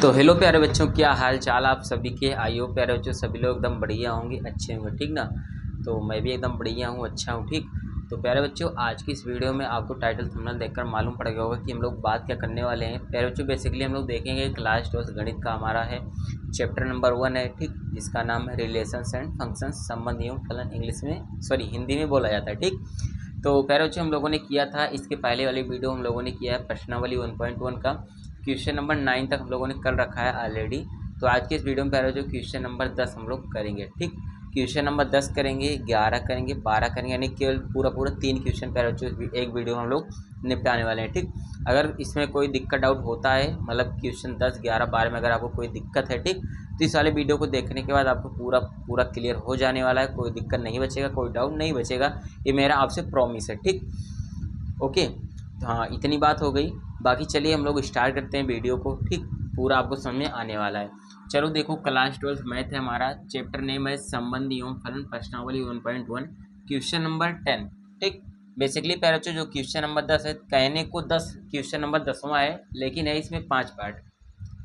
तो हेलो प्यारे बच्चों, क्या हाल चाल आप सभी के। आई हो प्यारे बच्चों सभी लोग एकदम बढ़िया होंगे, अच्छे होंगे, ठीक ना। तो मैं भी एकदम बढ़िया हूँ, अच्छा हूँ, ठीक। तो प्यारे बच्चों आज की इस वीडियो में आपको टाइटल थंबनेल देखकर मालूम पड़ गया होगा कि हम लोग बात क्या करने वाले हैं। प्यारे बच्चों बेसिकली हम लोग देखेंगे क्लास 12 गणित का हमारा है, चैप्टर नंबर 1 है, ठीक, जिसका नाम है रिलेशंस एंड फंक्शंस, संबंध एवं फलन, इंग्लिश में सॉरी हिंदी में बोला जाता है, ठीक। तो प्यारे बच्चों हम लोगों ने किया था इसके पहले वाली वीडियो हम लोगों ने किया है प्रश्नावली 1.1 का, क्वेश्चन नंबर 9 तक हम लोगों ने कर रखा है ऑलरेडी। तो आज के इस वीडियो में प्यारे जो क्वेश्चन नंबर 10 हम लोग करेंगे, ठीक। क्वेश्चन नंबर 10 करेंगे, 11 करेंगे, 12 करेंगे, यानी केवल पूरा 3 क्वेश्चन प्यारे जो एक वीडियो में हम लोग निपटाने वाले हैं, ठीक। अगर इसमें कोई दिक्कत डाउट होता है, मतलब क्वेश्चन 10, 11, 12 में अगर आपको कोई दिक्कत है, ठीक, तो इस वाले वीडियो को देखने के बाद आपको पूरा क्लियर हो जाने वाला है, कोई दिक्कत नहीं बचेगा, कोई डाउट नहीं बचेगा, ये मेरा आपसे प्रॉमिस है, ठीक। ओके, तो हाँ इतनी बात हो गई। बाकी चलिए हम लोग स्टार्ट करते हैं वीडियो को, ठीक। पूरा आपको समझ में आने वाला है। चलो देखो क्लास 12 मैथ है हमारा, चैप्टर नेम है संबंध एवं फलन, प्रश्नावली 1.1, क्वेश्चन नंबर 10, ठीक। बेसिकली प्यारे बच्चों जो क्वेश्चन नंबर 10 है, कहने को 10 क्वेश्चन नंबर 10वां है, लेकिन है इसमें 5 पार्ट।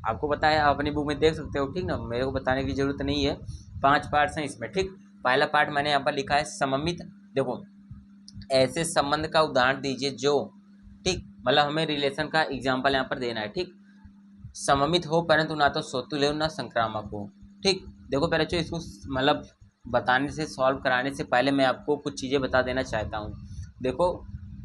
आपको पता है, आप अपनी बुक में देख सकते हो, ठीक ना, मेरे को बताने की जरूरत नहीं है। 5 पार्ट्स हैं इसमें, ठीक। पहला पार्ट मैंने यहाँ पर लिखा है सममित। देखो ऐसे संबंध का उदाहरण दीजिए जो, ठीक, मतलब हमें रिलेशन का एग्जाम्पल यहाँ पर देना है, ठीक। सममित हो परंतु ना तो सोतुल्य हो ना संक्रामक हो, ठीक। देखो पहले जो इसको मतलब बताने से, सॉल्व कराने से पहले मैं आपको कुछ चीज़ें बता देना चाहता हूँ। देखो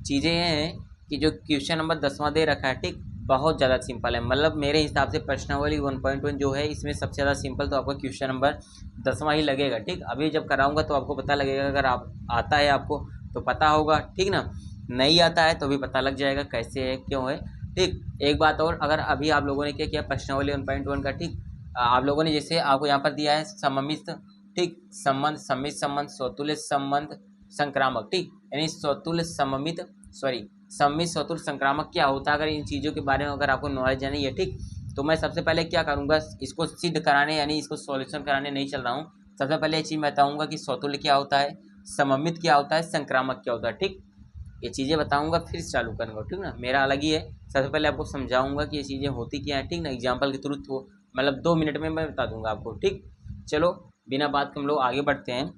चीज़ें ये हैं कि जो क्वेश्चन नंबर 10वां दे रखा है, ठीक, बहुत ज़्यादा सिंपल है। मतलब मेरे हिसाब से प्रश्नावली 1.1 जो है इसमें सबसे ज़्यादा सिंपल तो आपका क्वेश्चन नंबर 10वां ही लगेगा, ठीक। अभी जब कराऊंगा तो आपको पता लगेगा, अगर आप आता है आपको तो पता होगा, ठीक ना, नहीं आता है तो भी पता लग जाएगा कैसे है क्यों है, ठीक। एक बात और, अगर अभी आप लोगों ने क्या किया प्रश्नावली 1.1 का, ठीक, आप लोगों ने जैसे आपको यहाँ पर दिया है सममित, ठीक, संबंध, सम्मित संबंध, स्वतुल्य संबंध, संक्रामक, ठीक, यानी स्वतुल्य सममित सॉरी सम्मित स्वतुल्य संक्रामक क्या होता है। अगर इन चीज़ों के बारे में अगर आपको नॉलेज नहीं है, ठीक, तो मैं सबसे पहले क्या करूँगा, इसको सिद्ध कराने यानी इसको सॉल्यूशन कराने नहीं चल रहा हूँ। सबसे पहले ये चीज़ बताऊँगा कि स्वतुल्य क्या होता है, सममित क्या होता है, संक्रामक क्या होता है, ठीक। ये चीज़ें बताऊंगा फिर चालू करूँगा, ठीक ना, मेरा अलग ही है। सबसे पहले आपको समझाऊंगा कि ये चीज़ें होती क्या है, ठीक ना, एग्जाम्पल के थ्रू हो, मतलब 2 मिनट में मैं बता दूंगा आपको, ठीक। चलो बिना बात के हम लोग आगे बढ़ते हैं।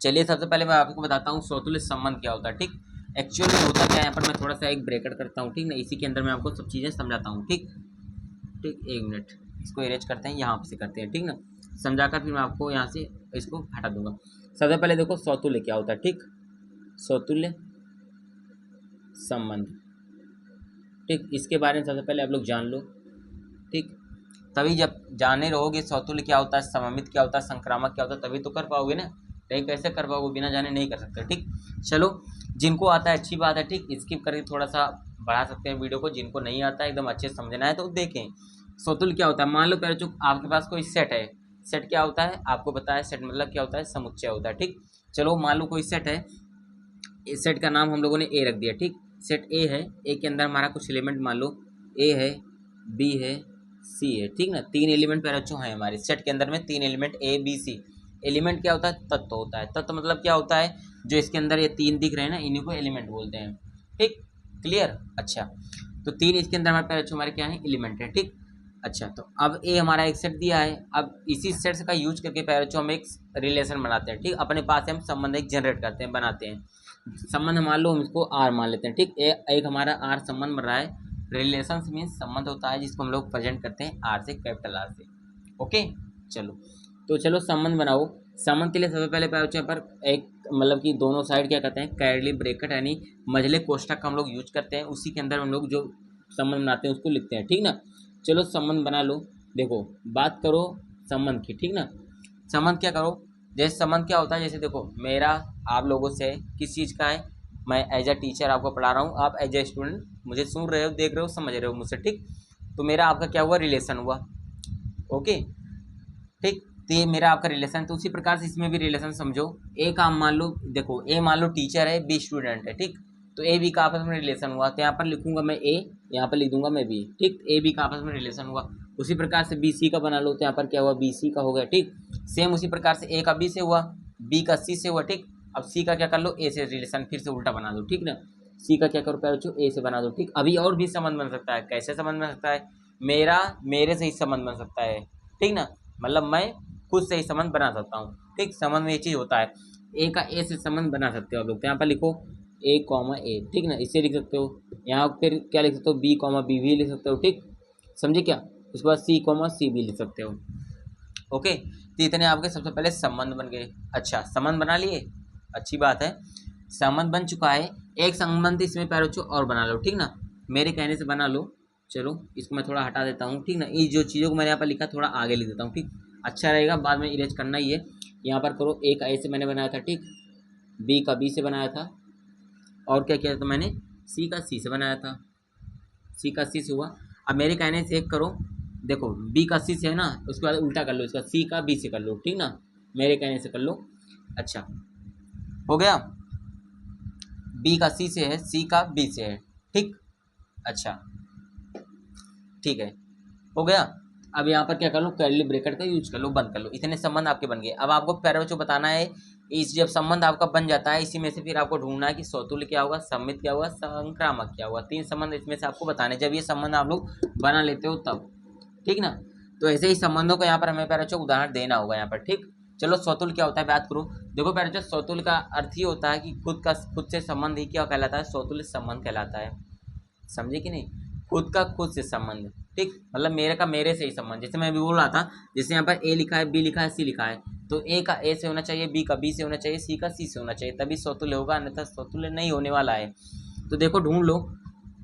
चलिए सबसे पहले मैं आपको बताता हूँ स्वतुल्य संबंध क्या होता है, ठीक। एक्चुअली में होता क्या है, यहाँ पर मैं थोड़ा सा एक ब्रेकअप करता हूँ, ठीक ना, इसी के अंदर मैं आपको सब चीज़ें समझाता हूँ, ठीक। ठीक, 1 मिनट, इसको इरेज करते हैं, यहाँ से करते हैं, ठीक ना, समझाकर फिर मैं आपको यहाँ से इसको हटा दूंगा। सबसे पहले देखो स्वतुल्य क्या होता है, ठीक, स्वतुल्य संबंध, ठीक, इसके बारे में सबसे पहले आप लोग जान लो, ठीक। तभी जब जाने रहोगे स्वतुल्य क्या होता है, सममित क्या होता है, संक्रामक क्या होता है, तभी तो कर पाओगे ना, नहीं कैसे कर पाओगे, बिना जाने नहीं कर सकते, ठीक। चलो जिनको आता है अच्छी बात है, ठीक, स्किप करके थोड़ा सा बढ़ा सकते हैं वीडियो को, जिनको नहीं आता है एकदम अच्छे से समझना है तो देखें। स्वतुल्य क्या होता है, मान लो पहले जो आपके पास कोई सेट है, सेट क्या होता है आपको पता है, सेट मतलब क्या होता है, समुच्चय होता है, ठीक। चलो मान लो कोई सेट है, इस सेट का नाम हम लोगों ने ए रख दिया, ठीक। सेट ए है, ए के अंदर हमारा कुछ एलिमेंट मान लो ए है, बी है, सी है, ठीक ना, 3 एलिमेंट पैर बच्चों हैं हमारे सेट के अंदर में, 3 element A B C. Element क्या होता है, तत्व होता है। तत्व मतलब क्या होता है, जो इसके अंदर ये 3 दिख रहे हैं ना, इन्हीं को एलिमेंट बोलते हैं, ठीक, क्लियर। अच्छा तो 3 इसके अंदर हमारे पैर बच्चों हमारे क्या है, एलिमेंट है, ठीक। अच्छा तो अब ए हमारा एक सेट दिया है, अब इसी सेट का यूज करके पैर बच्चों हम एक रिलेशन बनाते हैं, ठीक, अपने पास हम संबंध एक जनरेट करते हैं, बनाते हैं। संबंध मान लो हम इसको आर मान लेते हैं, ठीक, एक हमारा आर संबंध बन रहा है। रिलेशंस मीन्स संबंध होता है जिसको हम लोग प्रेजेंट करते हैं आर से, कैपिटल आर से, ओके। चलो तो चलो संबंध बनाओ। संबंध के लिए सबसे पहले यहाँ पर एक मतलब कि दोनों साइड क्या कहते हैं, कर्ली ब्रैकेट यानी मझले कोष्ठक का हम लोग यूज करते हैं, उसी के अंदर हम लोग जो संबंध बनाते हैं उसको लिखते हैं, ठीक ना। चलो संबंध बना लो। देखो बात करो संबंध की, ठीक ना, संबंध क्या करो, जैसे संबंध क्या होता है, जैसे देखो मेरा आप लोगों से किस चीज़ का है, मैं एज अ टीचर आपको पढ़ा रहा हूँ, आप एज अ स्टूडेंट मुझे सुन रहे हो, देख रहे हो, समझ रहे हो मुझसे, ठीक। तो मेरा आपका क्या हुआ, रिलेशन हुआ, ओके, ठीक। तो ये मेरा आपका रिलेशन, तो उसी प्रकार से इसमें भी रिलेशन समझो। ए का मान लो, देखो ए मान लो टीचर है, बी स्टूडेंट है, ठीक। तो ए बी का आपस में रिलेशन हुआ, तो यहाँ पर लिखूंगा मैं ए, यहाँ पर लिख दूंगा मैं बी, ठीक, ए बी का आपस में रिलेशन हुआ। उसी प्रकार से बी सी का बना लो, तो यहाँ पर क्या हुआ, बी सी का हो गया, ठीक। सेम उसी प्रकार से ए का बी से हुआ, बी का सी से हुआ, ठीक। अब सी का क्या कर लो, ए से रिलेशन फिर से उल्टा बना दो, ठीक ना। सी का क्या करो पहले ए से बना दो, ठीक। अभी और भी संबंध बन सकता है, कैसे संबंध बन सकता है, मेरा मेरे से ही संबंध बन सकता है, ठीक ना, मतलब मैं खुद से ही संबंध बना सकता हूँ, ठीक। संबंध में ये चीज़ होता है, ए का ए से संबंध बना सकते हो आप लोग। तो यहाँ पर लिखो ए कॉमा ए, ठीक ना, इसे लिख सकते हो। यहाँ फिर क्या लिख सकते हो, बी कॉमा बी भी लिख सकते हो, ठीक, समझे क्या। उसके बाद सी कॉमा सी भी लिख सकते हो, ओके। तो इतने आपके सबसे पहले संबंध बन गए। अच्छा, संबंध बना लिए, अच्छी बात है, संबंध बन चुका है। एक संबंध इसमें पैर बच्चों और बना लो, ठीक ना, मेरे कहने से बना लो। चलो इसको मैं थोड़ा हटा देता हूँ, ठीक ना, ये जो चीज़ों को मैंने यहाँ पर लिखा थोड़ा आगे लिख देता हूँ, ठीक, अच्छा रहेगा, बाद में इरेज करना ही है। यहाँ पर करो, ए का ए से मैंने बनाया था, ठीक, बी का बी से बनाया था, और क्या किया था मैंने, सी का सी से बनाया था, सी का सी से हुआ। अब मेरे कहने से एक करो, देखो बी का सी से है ना, उसके बाद उल्टा कर लो, इसका सी का बी से कर लो, ठीक ना, मेरे कहने से कर लो। अच्छा हो गया, बी का सी से है, सी का बी से है, ठीक, अच्छा ठीक है, हो गया। अब यहाँ पर क्या कर लो, कर्ली ब्रैकेट का यूज कर लो, बंद कर लो, इतने संबंध आपके बन गए। अब आपको प्यारे बच्चों बताना है, इस जब संबंध आपका बन जाता है, इसी में से फिर आपको ढूंढना है कि सौतुल्य क्या होगा, सम्मित क्या होगा, संक्रामक क्या होगा। 3 संबंध इसमें से आपको बताने, जब ये संबंध आप लोग बना लेते हो तब, ठीक ना। तो ऐसे ही संबंधों को यहाँ पर हमें प्यारे बच्चों उदाहरण देना होगा यहाँ पर, ठीक। चलो सौतुल्य क्या होता है बात करो। देखो प्यारे बच्चों, सौतुल्य का अर्थ ही होता है कि खुद से संबंध ही क्या कहलाता है, सौतुल्य संबंध कहलाता है, समझे कि नहीं, खुद का खुद से संबंध, ठीक, मतलब मेरे का मेरे से ही संबंध। जैसे मैं अभी बोल रहा था, जैसे यहाँ पर ए लिखा है, बी लिखा है, सी लिखा है, तो ए का ए से होना चाहिए, बी का बी से होना चाहिए, सी का सी से होना चाहिए, तभी सौतुल्य होगा, अन्यथा सौतुल्य नहीं होने वाला है। तो देखो ढूंढ लो।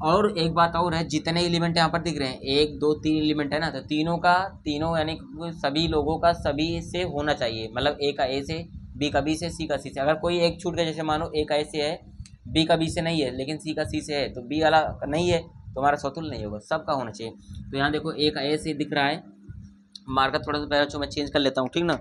और एक बात और है, जितने एलिमेंट यहाँ पर दिख रहे हैं, 1 2 3 एलिमेंट है ना, तो तीनों यानी सभी लोगों का सभी से होना चाहिए, मतलब ए का ए से, बी का बी से, सी का सी से। अगर कोई एक छूट गया, जैसे मानो ए का ए से है, बी का बी से नहीं है, लेकिन सी का सी से है, तो बी वाला नहीं है, तो हमारा सौतुल्य नहीं होगा, सबका होना चाहिए। तो यहाँ देखो ए का ए से दिख रहा है, मार्कर थोड़ा सा पहले मैं चेंज कर लेता हूँ, ठीक ना,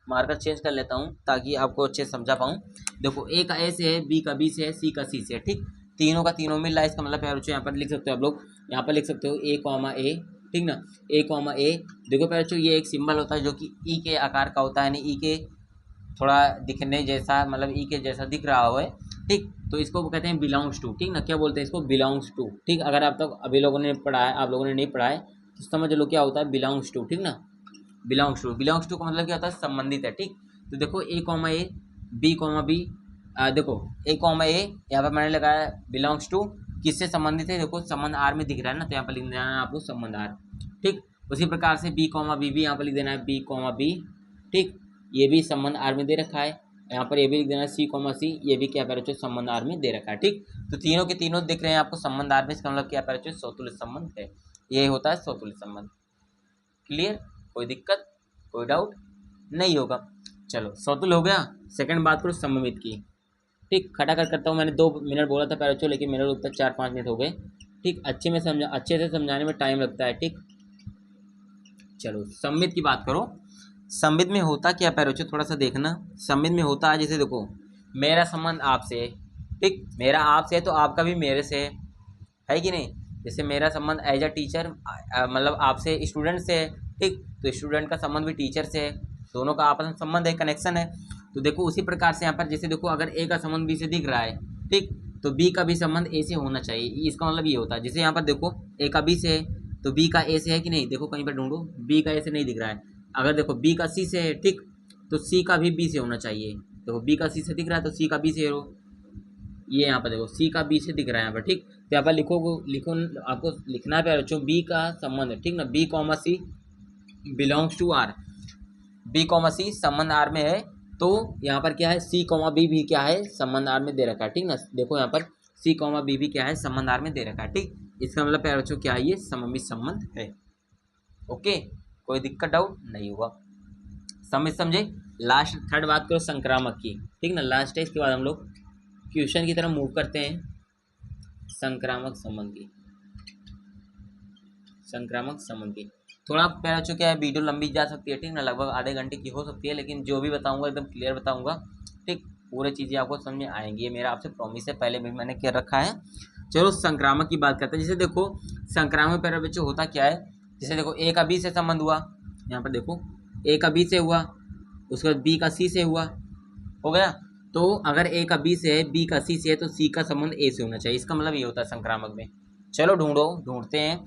मार्कर चेंज कर लेता हूँ ताकि आपको अच्छे से समझा पाऊँ। देखो ए का ए से है, बी का बी से है, सी का सी से है, ठीक, तीनों का तीनों मिल रहा है, इसका मतलब प्यारे बच्चों यहाँ पर लिख सकते हो आप लोग, यहाँ पर लिख सकते हो ए कॉमा ए, ठीक ना, ए कॉमा ए। देखो प्यारे बच्चों, ये एक सिंबल होता है जो कि ई के आकार का होता है, यानी ई के थोड़ा दिखने जैसा, मतलब ई के जैसा दिख रहा हो, ठीक, तो इसको कहते हैं बिलोंग्स टू, ठीक ना, क्या बोलते हैं इसको, बिलोंग्स टू, ठीक। अगर आप तक अभी लोगों ने पढ़ा है, आप लोगों ने नहीं पढ़ा है, तो समझ लो क्या होता है बिलोंग्स टू, ठीक ना, बिलोंग्स टू का मतलब क्या होता है, संबंधित है, ठीक। तो देखो ए कॉमा ए, बी कॉमा बी, देखो ए कॉमा ए, यहाँ पर मैंने लगाया बिलोंग्स टू, किससे संबंधित है, देखो संबंध आर में दिख रहा है ना, तो यहाँ पर लिख देना है आपको संबंध आर, ठीक। उसी प्रकार से बी कॉमा बी भी यहाँ पर लिख देना है बी कॉमा बी, ठीक, ये भी संबंध आर में दे रखा है। यहाँ पर ये भी लिख देना है सी कॉमा सी, ये भी क्या पैर संबंध आर में दे रखा है, ठीक। तो तीनों के तीनों दिख रहे हैं आपको संबंध आर में, इसका मतलब क्या पैर सौतुल्य संबंध है, ये होता है सौतुल्य संबंध। क्लियर, कोई दिक्कत, कोई डाउट नहीं होगा। चलो सौतुल्य हो गया। सेकंड बात करो सममित की, ठीक, खटाखट करता हूँ, मैंने 2 मिनट बोला था पैर, लेकिन मेरे लोग तक 4-5 मिनट हो गए, ठीक, अच्छे से समझाने में टाइम लगता है, ठीक। चलो सममित की बात करो। सममित में होता क्या पैरोचो, थोड़ा सा देखना। सममित में होता है, जैसे देखो मेरा संबंध आपसे है, ठीक, मेरा आपसे है तो आपका भी मेरे से है कि नहीं। जैसे मेरा संबंध एज अ टीचर, मतलब आपसे स्टूडेंट से है, ठीक, तो स्टूडेंट का संबंध भी टीचर से है, दोनों का आपस में संबंध है, कनेक्शन है। तो देखो उसी प्रकार से यहाँ पर जैसे देखो, अगर ए का संबंध बी से दिख रहा है, ठीक, तो बी का भी संबंध ए से होना चाहिए, इसका मतलब ये होता है। जैसे यहाँ पर देखो ए का बी से है, तो बी का ए से है कि नहीं, देखो कहीं पर ढूंढो, बी का ए से नहीं दिख रहा है। अगर देखो बी का सी से है, ठीक, तो सी का भी बी से होना चाहिए। देखो बी का सी से दिख रहा है, तो सी का बी से हो, ये यहाँ पर देखो सी का बी से दिख रहा है यहाँ पर, ठीक। तो यहाँ पर लिखो आपको लिखना है बच्चों, बी का संबंध, ठीक ना, B comma C belongs to R, B comma C संबंध आर में है, तो यहाँ पर क्या है, सी कॉमा बी भी क्या है, संबंध आर में दे रखा है, ठीक ना। देखो यहाँ पर सी कॉमा बी भी क्या है, संबंध आर में दे रखा है, ठीक। इसका मतलब प्यारे बच्चों क्या है, ये सममित संबंध है। ओके, कोई दिक्कत डाउट नहीं होगा, समझ समझे। लास्ट थर्ड बात करो संक्रामक की, ठीक ना, लास्ट है, इसके बाद हम लोग क्वेश्चन की तरफ मूव करते हैं। संक्रामक संबंध की, संक्रामक संबंध की थोड़ा प्यारा बच्चों क्या है, वीडियो लंबी जा सकती है, ठीक ना, लगभग आधे घंटे की हो सकती है, लेकिन जो भी बताऊंगा एकदम क्लियर बताऊंगा, ठीक, पूरे चीज़ें आपको समझ में आएंगी, ये मेरा आपसे प्रॉमिस है, पहले भी मैंने क्या रखा है। चलो संक्रामक की बात करते हैं। जैसे देखो संक्रामक प्यारे बच्चों होता क्या है, जैसे देखो ए का बी से संबंध हुआ, यहाँ पर देखो ए का बी से हुआ, उसके बाद बी का सी से हुआ, हो गया। तो अगर ए का बी से है, बी का सी से है, तो सी का संबंध ए से होना चाहिए, इसका मतलब ये होता है संक्रामक में। चलो ढूंढते हैं।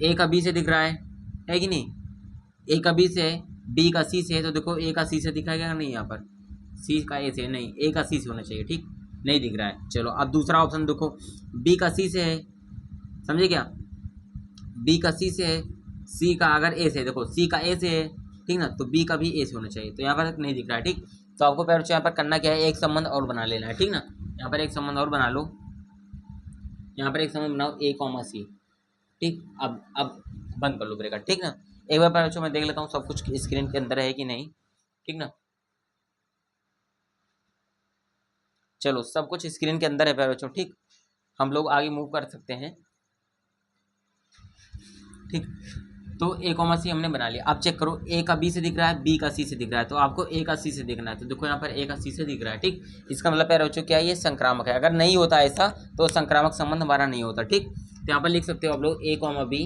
ए का बी से दिख रहा है कि नहीं? ए का बी से है, बी का सी से है, तो देखो ए का सी से दिखाएगा नहीं, यहाँ पर सी का ए से नहीं, ए का सी से होना चाहिए, ठीक, नहीं दिख रहा है। चलो अब दूसरा ऑप्शन देखो, बी का सी से है, समझे क्या? बी का सी से है, सी का अगर ए से, देखो सी का ए से है, ठीक ना, तो बी का भी ए से होना चाहिए, तो यहाँ पर नहीं दिख रहा है, ठीक। तो आपको प्यारे बच्चों यहाँ पर करना क्या है, एक संबंध और बना लेना है, ठीक ना। यहाँ पर एक संबंध और बना लो, यहाँ पर एक संबंध बनाओ ए कॉमा सी, ठीक। अब बंद कर लो ब्रेकेट, ठीक ना। एक बार प्यारे बच्चों मैं देख लेता हूँ सब कुछ स्क्रीन के अंदर है कि नहीं, ठीक ना। चलो सब कुछ स्क्रीन के अंदर है प्यारे बच्चों, ठीक। हम लोग आगे मूव कर सकते हैं, ठीक। तो ए कॉमा सी हमने बना लिया। अब चेक करो, ए का बी से दिख रहा है, बी का सी से दिख रहा है, तो आपको ए का सी से दिखना है, तो देखो यहाँ पर ए का सी से दिख रहा है, ठीक। इसका मतलब प्यारे बच्चों क्या है, ये संक्रामक है। अगर नहीं होता ऐसा तो संक्रामक संबंध हमारा नहीं होता, ठीक। तो यहाँ पर लिख सकते हो आप लोग ए कॉमा बी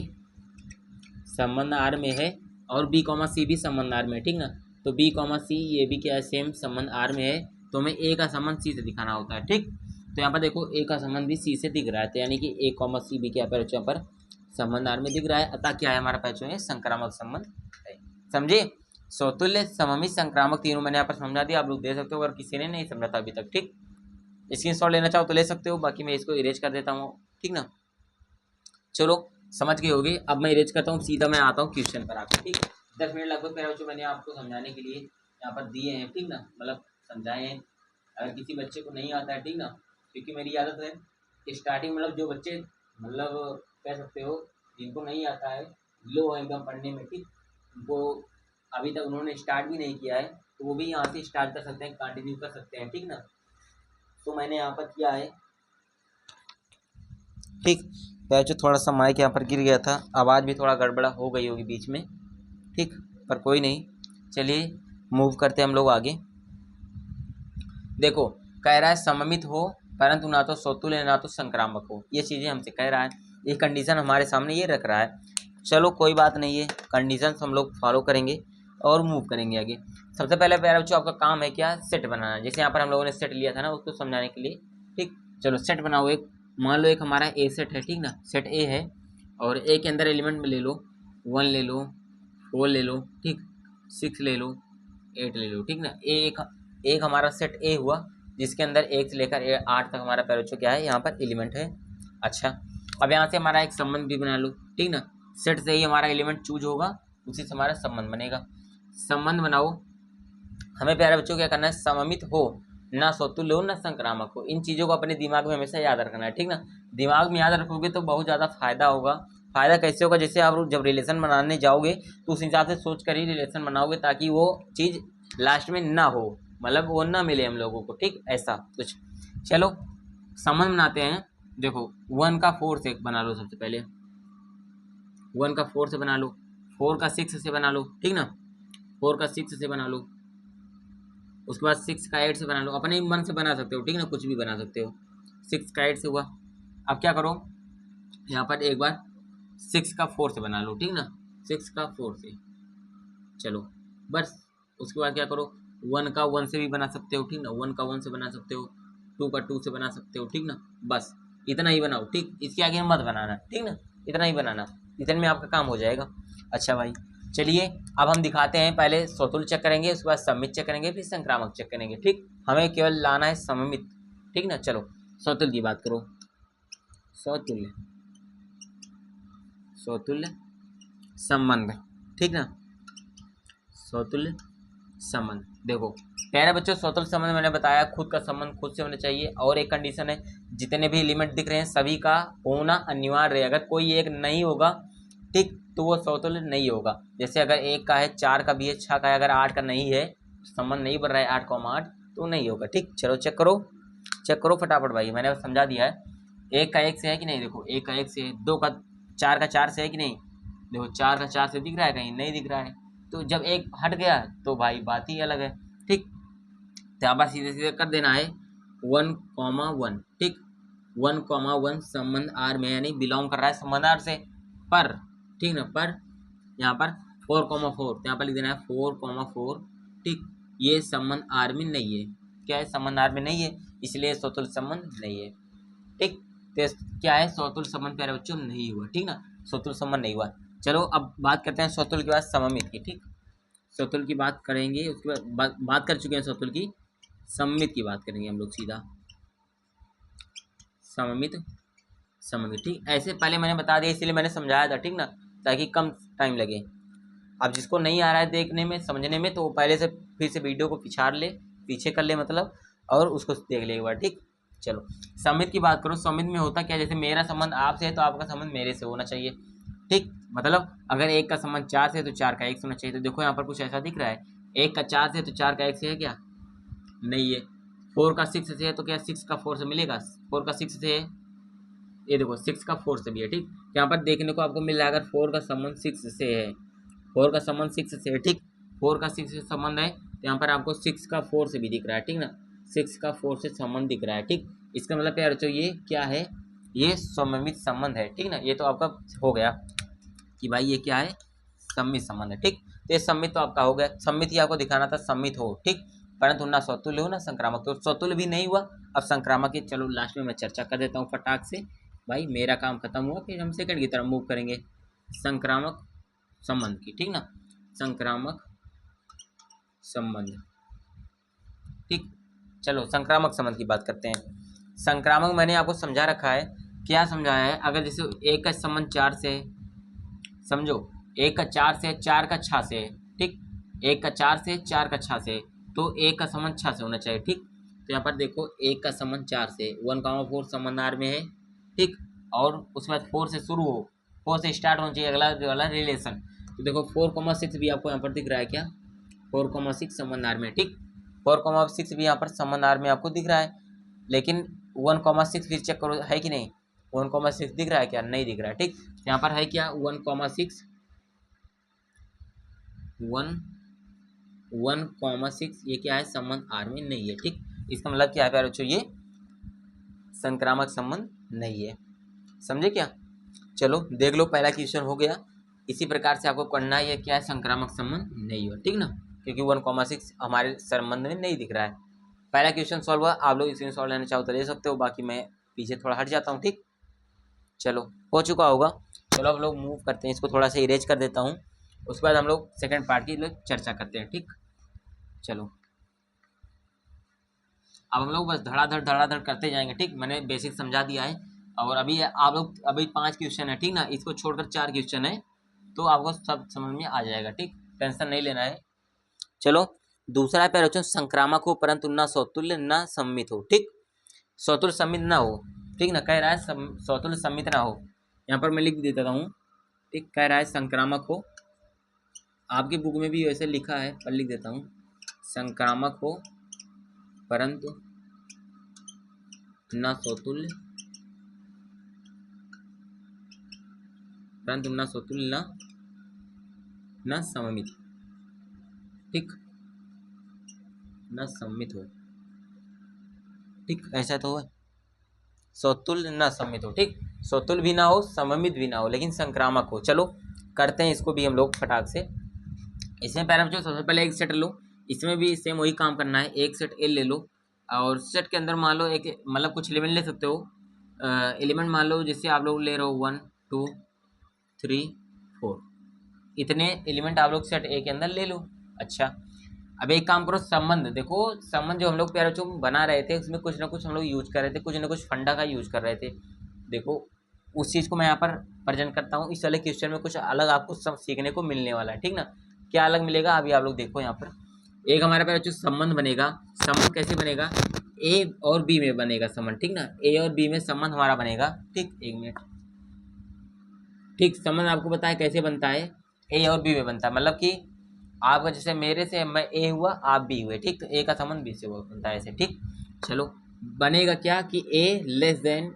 संबंध आर में है और बी कॉमा सी भी संबंध आर में है, ठीक ना। तो बी कॉमा सी ये भी क्या है, सेम संबंध आर में है, तो हमें ए का संबंध सी से दिखाना होता है, ठीक। तो यहाँ पर देखो ए का संबंध भी सी से दिख रहा है, तो यानी कि ए कॉमा सी भी क्या है यहाँ पर संबंध आर में दिख रहा है, अतः क्या है हमारा पैचो है, संक्रामक संबंध है। समझे? सौतुल्य सममित संक्रामक तीनों मैंने यहाँ पर समझा दिया, आप लोग दे सकते हो अगर किसी ने नहीं समझा था अभी तक, ठीक। स्क्रीनशॉट लेना चाहो तो ले सकते हो, बाकी मैं इसको इरेज कर देता हूँ, ठीक ना। चलो समझ गए होगी। अब मैं इरेज करता हूँ, सीधा मैं आता हूँ क्वेश्चन पर आकर, ठीक। 10 मिनट लगभग मेरा बच्चों मैंने आपको समझाने के लिए यहाँ पर दिए हैं, ठीक ना, मतलब समझाए हैं। अगर किसी बच्चे को नहीं आता है, ठीक ना, क्योंकि मेरी आदत है स्टार्टिंग, मतलब जो बच्चे मतलब कह सकते हो जिनको नहीं आता है, लो है एकदम पढ़ने में, ठीक, वो अभी तक उन्होंने स्टार्ट भी नहीं किया है, तो वो भी यहाँ से स्टार्ट कर सकते हैं, कंटिन्यू कर सकते हैं, ठीक ना। तो मैंने यहाँ पर किया है, ठीक। जो थोड़ा सा माइक यहाँ पर गिर गया था, आवाज़ भी थोड़ा गड़बड़ा हो गई होगी बीच में, ठीक, पर कोई नहीं। चलिए मूव करते हम लोग आगे। देखो कह रहा है सममित हो परंतु ना तो सौतुल्य ना तो संक्रामक हो, ये चीज़ें हमसे कह रहा है, ये कंडीशन हमारे सामने ये रख रहा है। चलो कोई बात नहीं है, कंडीशंस हम लोग फॉलो करेंगे और मूव करेंगे आगे। सबसे पहले प्यारे बच्चों आपका काम है क्या, सेट बनाना। जैसे यहाँ पर हम लोगों ने सेट लिया था ना, उसको समझाने के लिए, ठीक। चलो सेट बनाओ। एक मान लो एक हमारा ए सेट है, ठीक ना, सेट ए है, और ए के अंदर एलिमेंट में ले लो 1 ले लो, 4 ले लो, ठीक, 6 ले लो, 8 ले लो, ठीक ना। एक हमारा सेट ए हुआ जिसके अंदर 1 से लेकर 8 तक हमारा प्यारे बच्चों क्या है, यहाँ पर एलिमेंट है। अच्छा अब यहाँ से हमारा एक संबंध भी बना लो, ठीक ना। सेट से ही हमारा एलिमेंट चूज होगा, उसी से हमारा संबंध बनेगा। संबंध बनाओ। हमें प्यारे बच्चों क्या करना है, सममित हो, ना सौतुल्य हो ना संक्रामक हो। इन चीज़ों को अपने दिमाग में हमेशा याद रखना है, ठीक ना। दिमाग में याद रखोगे तो बहुत ज़्यादा फायदा होगा। फायदा कैसे होगा, जैसे आप जब रिलेशन बनाने जाओगे तो उस हिसाब से सोच कर ही रिलेशन बनाओगे, ताकि वो चीज़ लास्ट में ना हो, मतलब वो ना मिले हम लोगों को, ठीक, ऐसा कुछ। चलो संबंध बनाते हैं। देखो 1 का 4 से बना लो, सबसे पहले 1 का 4 से बना लो, 4 का 6 से बना लो, ठीक ना, 4 का 6 से बना लो, उसके बाद 6 का 8 से बना लो। अपने मन से बना सकते हो, ठीक ना, कुछ भी बना सकते हो। 6 का 8 से हुआ। अब क्या करो, यहाँ पर एक बार 6 का 4 से बना लो, ठीक ना, 6 का 4 से। चलो बस उसके बाद क्या करो, 1 का 1 से भी बना सकते हो, ठीक ना, 1 का 1 से बना सकते हो, 2 का 2 से बना सकते हो, ठीक ना। बस इतना ही बनाओ, ठीक, इसके आगे मत बनाना, ठीक ना, इतना ही बनाना, इतने में आपका काम हो जाएगा। अच्छा भाई चलिए अब हम दिखाते हैं, पहले सौतुल्य चेक करेंगे, उसके बाद सममित चेक करेंगे, फिर संक्रामक चेक करेंगे, ठीक। हमें केवल लाना है सममित, ठीक ना। चलो सौतुल्य की बात करो, सौतुल्य, सौतुल्य संबंध, ठीक ना, सौतुल्य संबंध। देखो प्यारे बच्चों सौतुल्य संबंध मैंने बताया, खुद का संबंध खुद से होना चाहिए, और एक कंडीशन है जितने भी एलिमेंट दिख रहे हैं सभी का होना अनिवार्य है। अगर कोई एक नहीं होगा, ठीक, तो वो सौतुल्य नहीं होगा। जैसे अगर 1 का है, 4 का भी है, 6 का है, अगर 8 का नहीं है, संबंध नहीं बन रहा है 8,8, तो नहीं होगा, ठीक। चलो चेक करो, चेक करो फटाफट भाई, मैंने समझा दिया है। 1 का 1 से है कि नहीं, देखो 1 का 1 से है, 2 का 4 का 4 से है कि नहीं, देखो 4 का 4 से दिख रहा है, कहीं नहीं दिख रहा है। तो जब एक हट गया तो भाई बात ही अलग है, ठीक। तो यहाँ पर सीधे सीधे कर देना है 1,1, ठीक, 1,1 संबंध आर में, यानी बिलोंग कर रहा है संबंध आर से, पर, ठीक ना, पर यहाँ पर 4,4, तो यहाँ पर लिख देना है 4,4, ठीक, ये संबंध आर में नहीं है। क्या है, संबंध आर में नहीं है, इसलिए सौतुल्य संबंध नहीं है, ठीक। तो क्या है, सौतुल्य संबंध प्यारे बच्चों नहीं हुआ, ठीक ना। स्वतुल्य संबंध नहीं हुआ। चलो अब बात करते हैं स्वतुल्य के बाद सममित की। ठीक, स्वतुल्य की बात करेंगे, उसके बाद बात कर चुके हैं स्वतुल्य की, सममित की बात करेंगे हम लोग सीधा। सममित सममित, ठीक, ऐसे पहले मैंने बता दिया इसलिए मैंने समझाया था, ठीक ना, ताकि कम टाइम लगे। अब जिसको नहीं आ रहा है देखने में समझने में, तो वो पहले से फिर से वीडियो को पिछाड़ ले, पीछे कर ले मतलब, और उसको देख ले एक बार। ठीक, चलो सममित की बात करो। सममित में होता क्या, जैसे मेरा संबंध आपसे है तो आपका संबंध मेरे से होना चाहिए। ठीक, मतलब अगर एक का संबंध 4 से है तो 4 का 1 से होना चाहिए। तो देखो यहाँ पर कुछ ऐसा दिख रहा है, एक का 4 से है तो 4 का 1 से है क्या, नहीं है। 4 का 6 से है तो क्या 6 का 4 से मिलेगा, 4 का 6 से है, ये देखो 6 का 4 से भी है। ठीक, यहाँ पर देखने को आपको मिल रहा है, अगर 4 का संबंध 6 से है, 4 का संबंध 6 से है, ठीक, 4 का 6 से संबंध है, तो यहाँ पर आपको 6 का 4 से भी दिख रहा है, ठीक ना, 6 का 4 से संबंध दिख रहा है। ठीक, इसका मतलब क्या बच्चों, ये क्या है, ये सममित संबंध है। ठीक ना, ये तो आपका हो गया कि भाई ये क्या है, सम्मित संबंध है। ठीक, तो ये सम्मित तो आपका हो गया। सम्मित ही आपको दिखाना था, सम्मित हो, ठीक, परंतु ना स्वतुल्य हो ना संक्रामक, तो स्वतुल्य भी नहीं हुआ। अब संक्रामक की चलो लास्ट में मैं चर्चा कर देता हूँ फटाक से, भाई मेरा काम खत्म हुआ, फिर हम सेकंड की तरफ मूव करेंगे, संक्रामक संबंध की। ठीक ना, संक्रामक संबंध, ठीक, चलो संक्रामक संबंध की बात करते हैं। संक्रामक मैंने आपको समझा रखा है, क्या समझाया है, अगर जैसे एक का संबंध 4 से है, समझो, एक का 4 से, 4 का 6 से है, ठीक, एक का 4 से, 4 का 6 से, तो एक का संबंध 6 से होना चाहिए। ठीक, तो यहाँ पर देखो एक का संबंध 4 से, 1,4 संबंध आर में है, ठीक, और उसके बाद 4 से शुरू हो, 4 से स्टार्ट होना चाहिए अगला जो वाला रिलेशन। तो देखो 4,6 भी आपको यहाँ पर दिख रहा है क्या, 4,6 संबंध आर में, ठीक, 4,6 भी यहाँ पर संबंध आर में आपको दिख रहा है, लेकिन 1,6 फिर चेक करो है कि नहीं, 1,6 दिख रहा है क्या, नहीं दिख रहा है। ठीक, यहाँ पर है क्या 1,6, 1,6 ये क्या है, संबंध आर में नहीं है। ठीक, इसका मतलब क्या है प्यारे बच्चों, ये संक्रामक संबंध नहीं है, समझे क्या। चलो देख लो, पहला क्वेश्चन हो गया। इसी प्रकार से आपको करना है, ये क्या है, संक्रामक संबंध नहीं हो, ठीक ना, क्योंकि 1,6 हमारे संबंध में नहीं दिख रहा है। पहला क्वेश्चन सॉल्व हुआ, आप लोग इसी में सॉल्व लेना चाहो तो ले सकते हो, बाकी मैं पीछे थोड़ा हट जाता हूँ। ठीक, चलो हो चुका होगा। चलो अब लोग मूव करते हैं, इसको थोड़ा सा इरेज कर देता हूँ, उसके बाद हम लोग सेकंड पार्ट की लोग चर्चा करते हैं। ठीक, चलो अब हम लोग बस धड़ाधड़ करते जाएंगे। ठीक, मैंने बेसिक समझा दिया है, और अभी आप लोग अभी 5 क्वेश्चन है, ठीक ना, इसको छोड़कर 4 क्वेश्चन है, तो आपको सब समझ में आ जाएगा। ठीक, टेंशन नहीं लेना है। चलो दूसरा पैर बच्चों, संक्रामक हो परंतु ना स्वतुल्य ना सम्मित हो। ठीक, स्वतुल्य सम्मित ना हो, ठीक ना, कह रहा है स्वतुल्य सम्मित ना हो, यहाँ पर मैं लिख देता हूँ। ठीक, कह रहा है संक्रामक हो, आपकी बुक में भी वैसे लिखा है पर लिख देता हूँ, संक्रामक हो परंतु ना स्वतुल्य, परंतु ना स्वतुल्य ना सममित। ठीक, ना सम्मित हो, ठीक, ऐसा तो है, स्वतुल्य ना सम्मित हो। ठीक, स्वतुल्य भी ना हो सममित भी ना हो, लेकिन संक्रामक हो। चलो करते हैं इसको भी हम लोग फटाक से। इसमें पहले बच्चों सबसे पहले एक सेट लो, इसमें भी सेम वही काम करना है, एक सेट एल ले लो, और सेट के अंदर मान लो एक मतलब कुछ एलिमेंट ले सकते हो, एलिमेंट मान लो जैसे आप लोग ले रहे हो 1 2 3 4, इतने एलिमेंट आप लोग सेट ए के अंदर ले लो। अच्छा, अब एक काम करो, संबंध देखो, संबंध जो हम लोग प्यारे बच्चों बना रहे थे उसमें कुछ ना कुछ हम लोग यूज कर रहे थे, कुछ ना कुछ फंडा का यूज कर रहे थे। देखो उस चीज़ को मैं यहाँ पर प्रेजेंट करता हूँ, इस वाले क्वेश्चन में कुछ अलग आपको सब सीखने को मिलने वाला है। ठीक ना, क्या अलग मिलेगा अभी आप लोग देखो। यहाँ पर एक हमारे प्यारे बच्चों संबंध बनेगा, संबंध कैसे बनेगा, ए और बी में बनेगा संबंध। ठीक ना, ए और बी में संबंध हमारा बनेगा। ठीक, एक मिनट, ठीक, संबंध आपको पता है कैसे बनता है, ए और बी में बनता है, मतलब कि आपका जैसे मेरे से मैं ए हुआ आप बी हुए, ठीक, तो ए का संबंध बी से बनता है ऐसे। ठीक, चलो बनेगा क्या कि ए लेस देन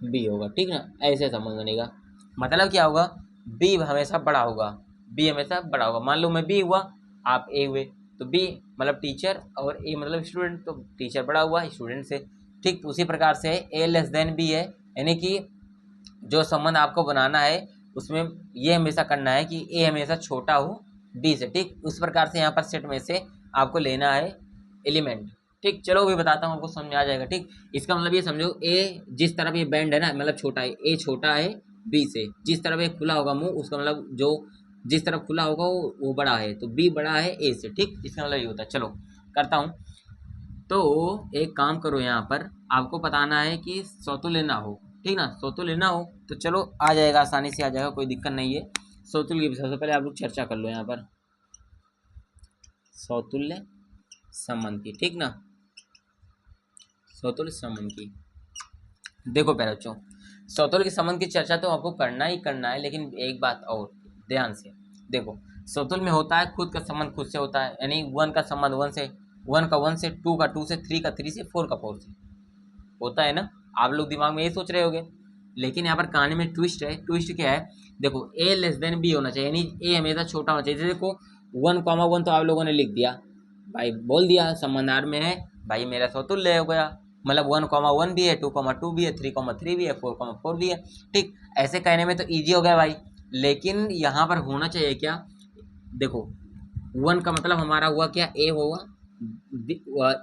बी होगा, ठीक ना, ऐसे संबंध बनेगा। मतलब क्या होगा, बी हमेशा बड़ा होगा, बी हमेशा बड़ा होगा। मान लो मैं बी हुआ आप ए हुए, तो बी मतलब टीचर और ए मतलब स्टूडेंट, तो टीचर बड़ा हुआ स्टूडेंट से। ठीक, तो उसी प्रकार से ए लेस देन बी है, यानी कि जो संबंध आपको बनाना है उसमें ये हमेशा करना है कि ए हमेशा छोटा हो बी से। ठीक, उस प्रकार से यहाँ पर सेट में से आपको लेना है एलिमेंट। ठीक, चलो भी बताता हूँ, आपको समझ आ जाएगा। ठीक, इसका मतलब ये समझो, ए जिस तरफ ये बैंड है ना, मतलब छोटा है, ए छोटा है बी से। जिस तरफ एक खुला होगा मुंह, उसका मतलब जो जिस तरफ खुला होगा वो बड़ा है, तो बी बड़ा है ए से, ठीक। इसका मतलब ये होता है। चलो करता हूँ। तो एक काम करो, यहाँ पर आपको बताना है कि सौतुल्य ना हो, ठीक ना। सौतुल्य ना हो तो चलो आ जाएगा, आसानी से आ जाएगा, कोई दिक्कत नहीं है। सौतुल्य की सबसे पहले आप लोग चर्चा कर लो यहाँ पर, सौतुल्य संबंध की, ठीक ना। सौतुल्य संबंध की देखो प्यारे बच्चों, सौतुल्य के संबंध की चर्चा तो आपको करना ही करना है, लेकिन एक बात और ध्यान से देखो। सौतुल्य में होता है खुद का संबंध खुद से होता है, यानी वन का संबंध वन से, वन का वन से, टू का टू से, थ्री का थ्री से, फोर का फोर से होता है ना। आप लोग दिमाग में ये सोच रहे होगे, लेकिन यहाँ पर कहानी में ट्विस्ट है। ट्विस्ट क्या है, देखो ए लेस देन बी होना चाहिए, यानी ए हमेशा छोटा होना चाहिए। देखो 1,1 तो आप लोगों ने लिख दिया भाई, बोल दिया संबंधार में है भाई, मेरा सौतुल्य हो गया। मतलब 1,1 भी है, 2,2 भी है, 3,3 भी है, 4,4 भी है, ठीक। ऐसे कहने में तो ईजी हो गया भाई, लेकिन यहाँ पर होना चाहिए क्या, देखो 1 का मतलब हमारा हुआ क्या, ए हुआ,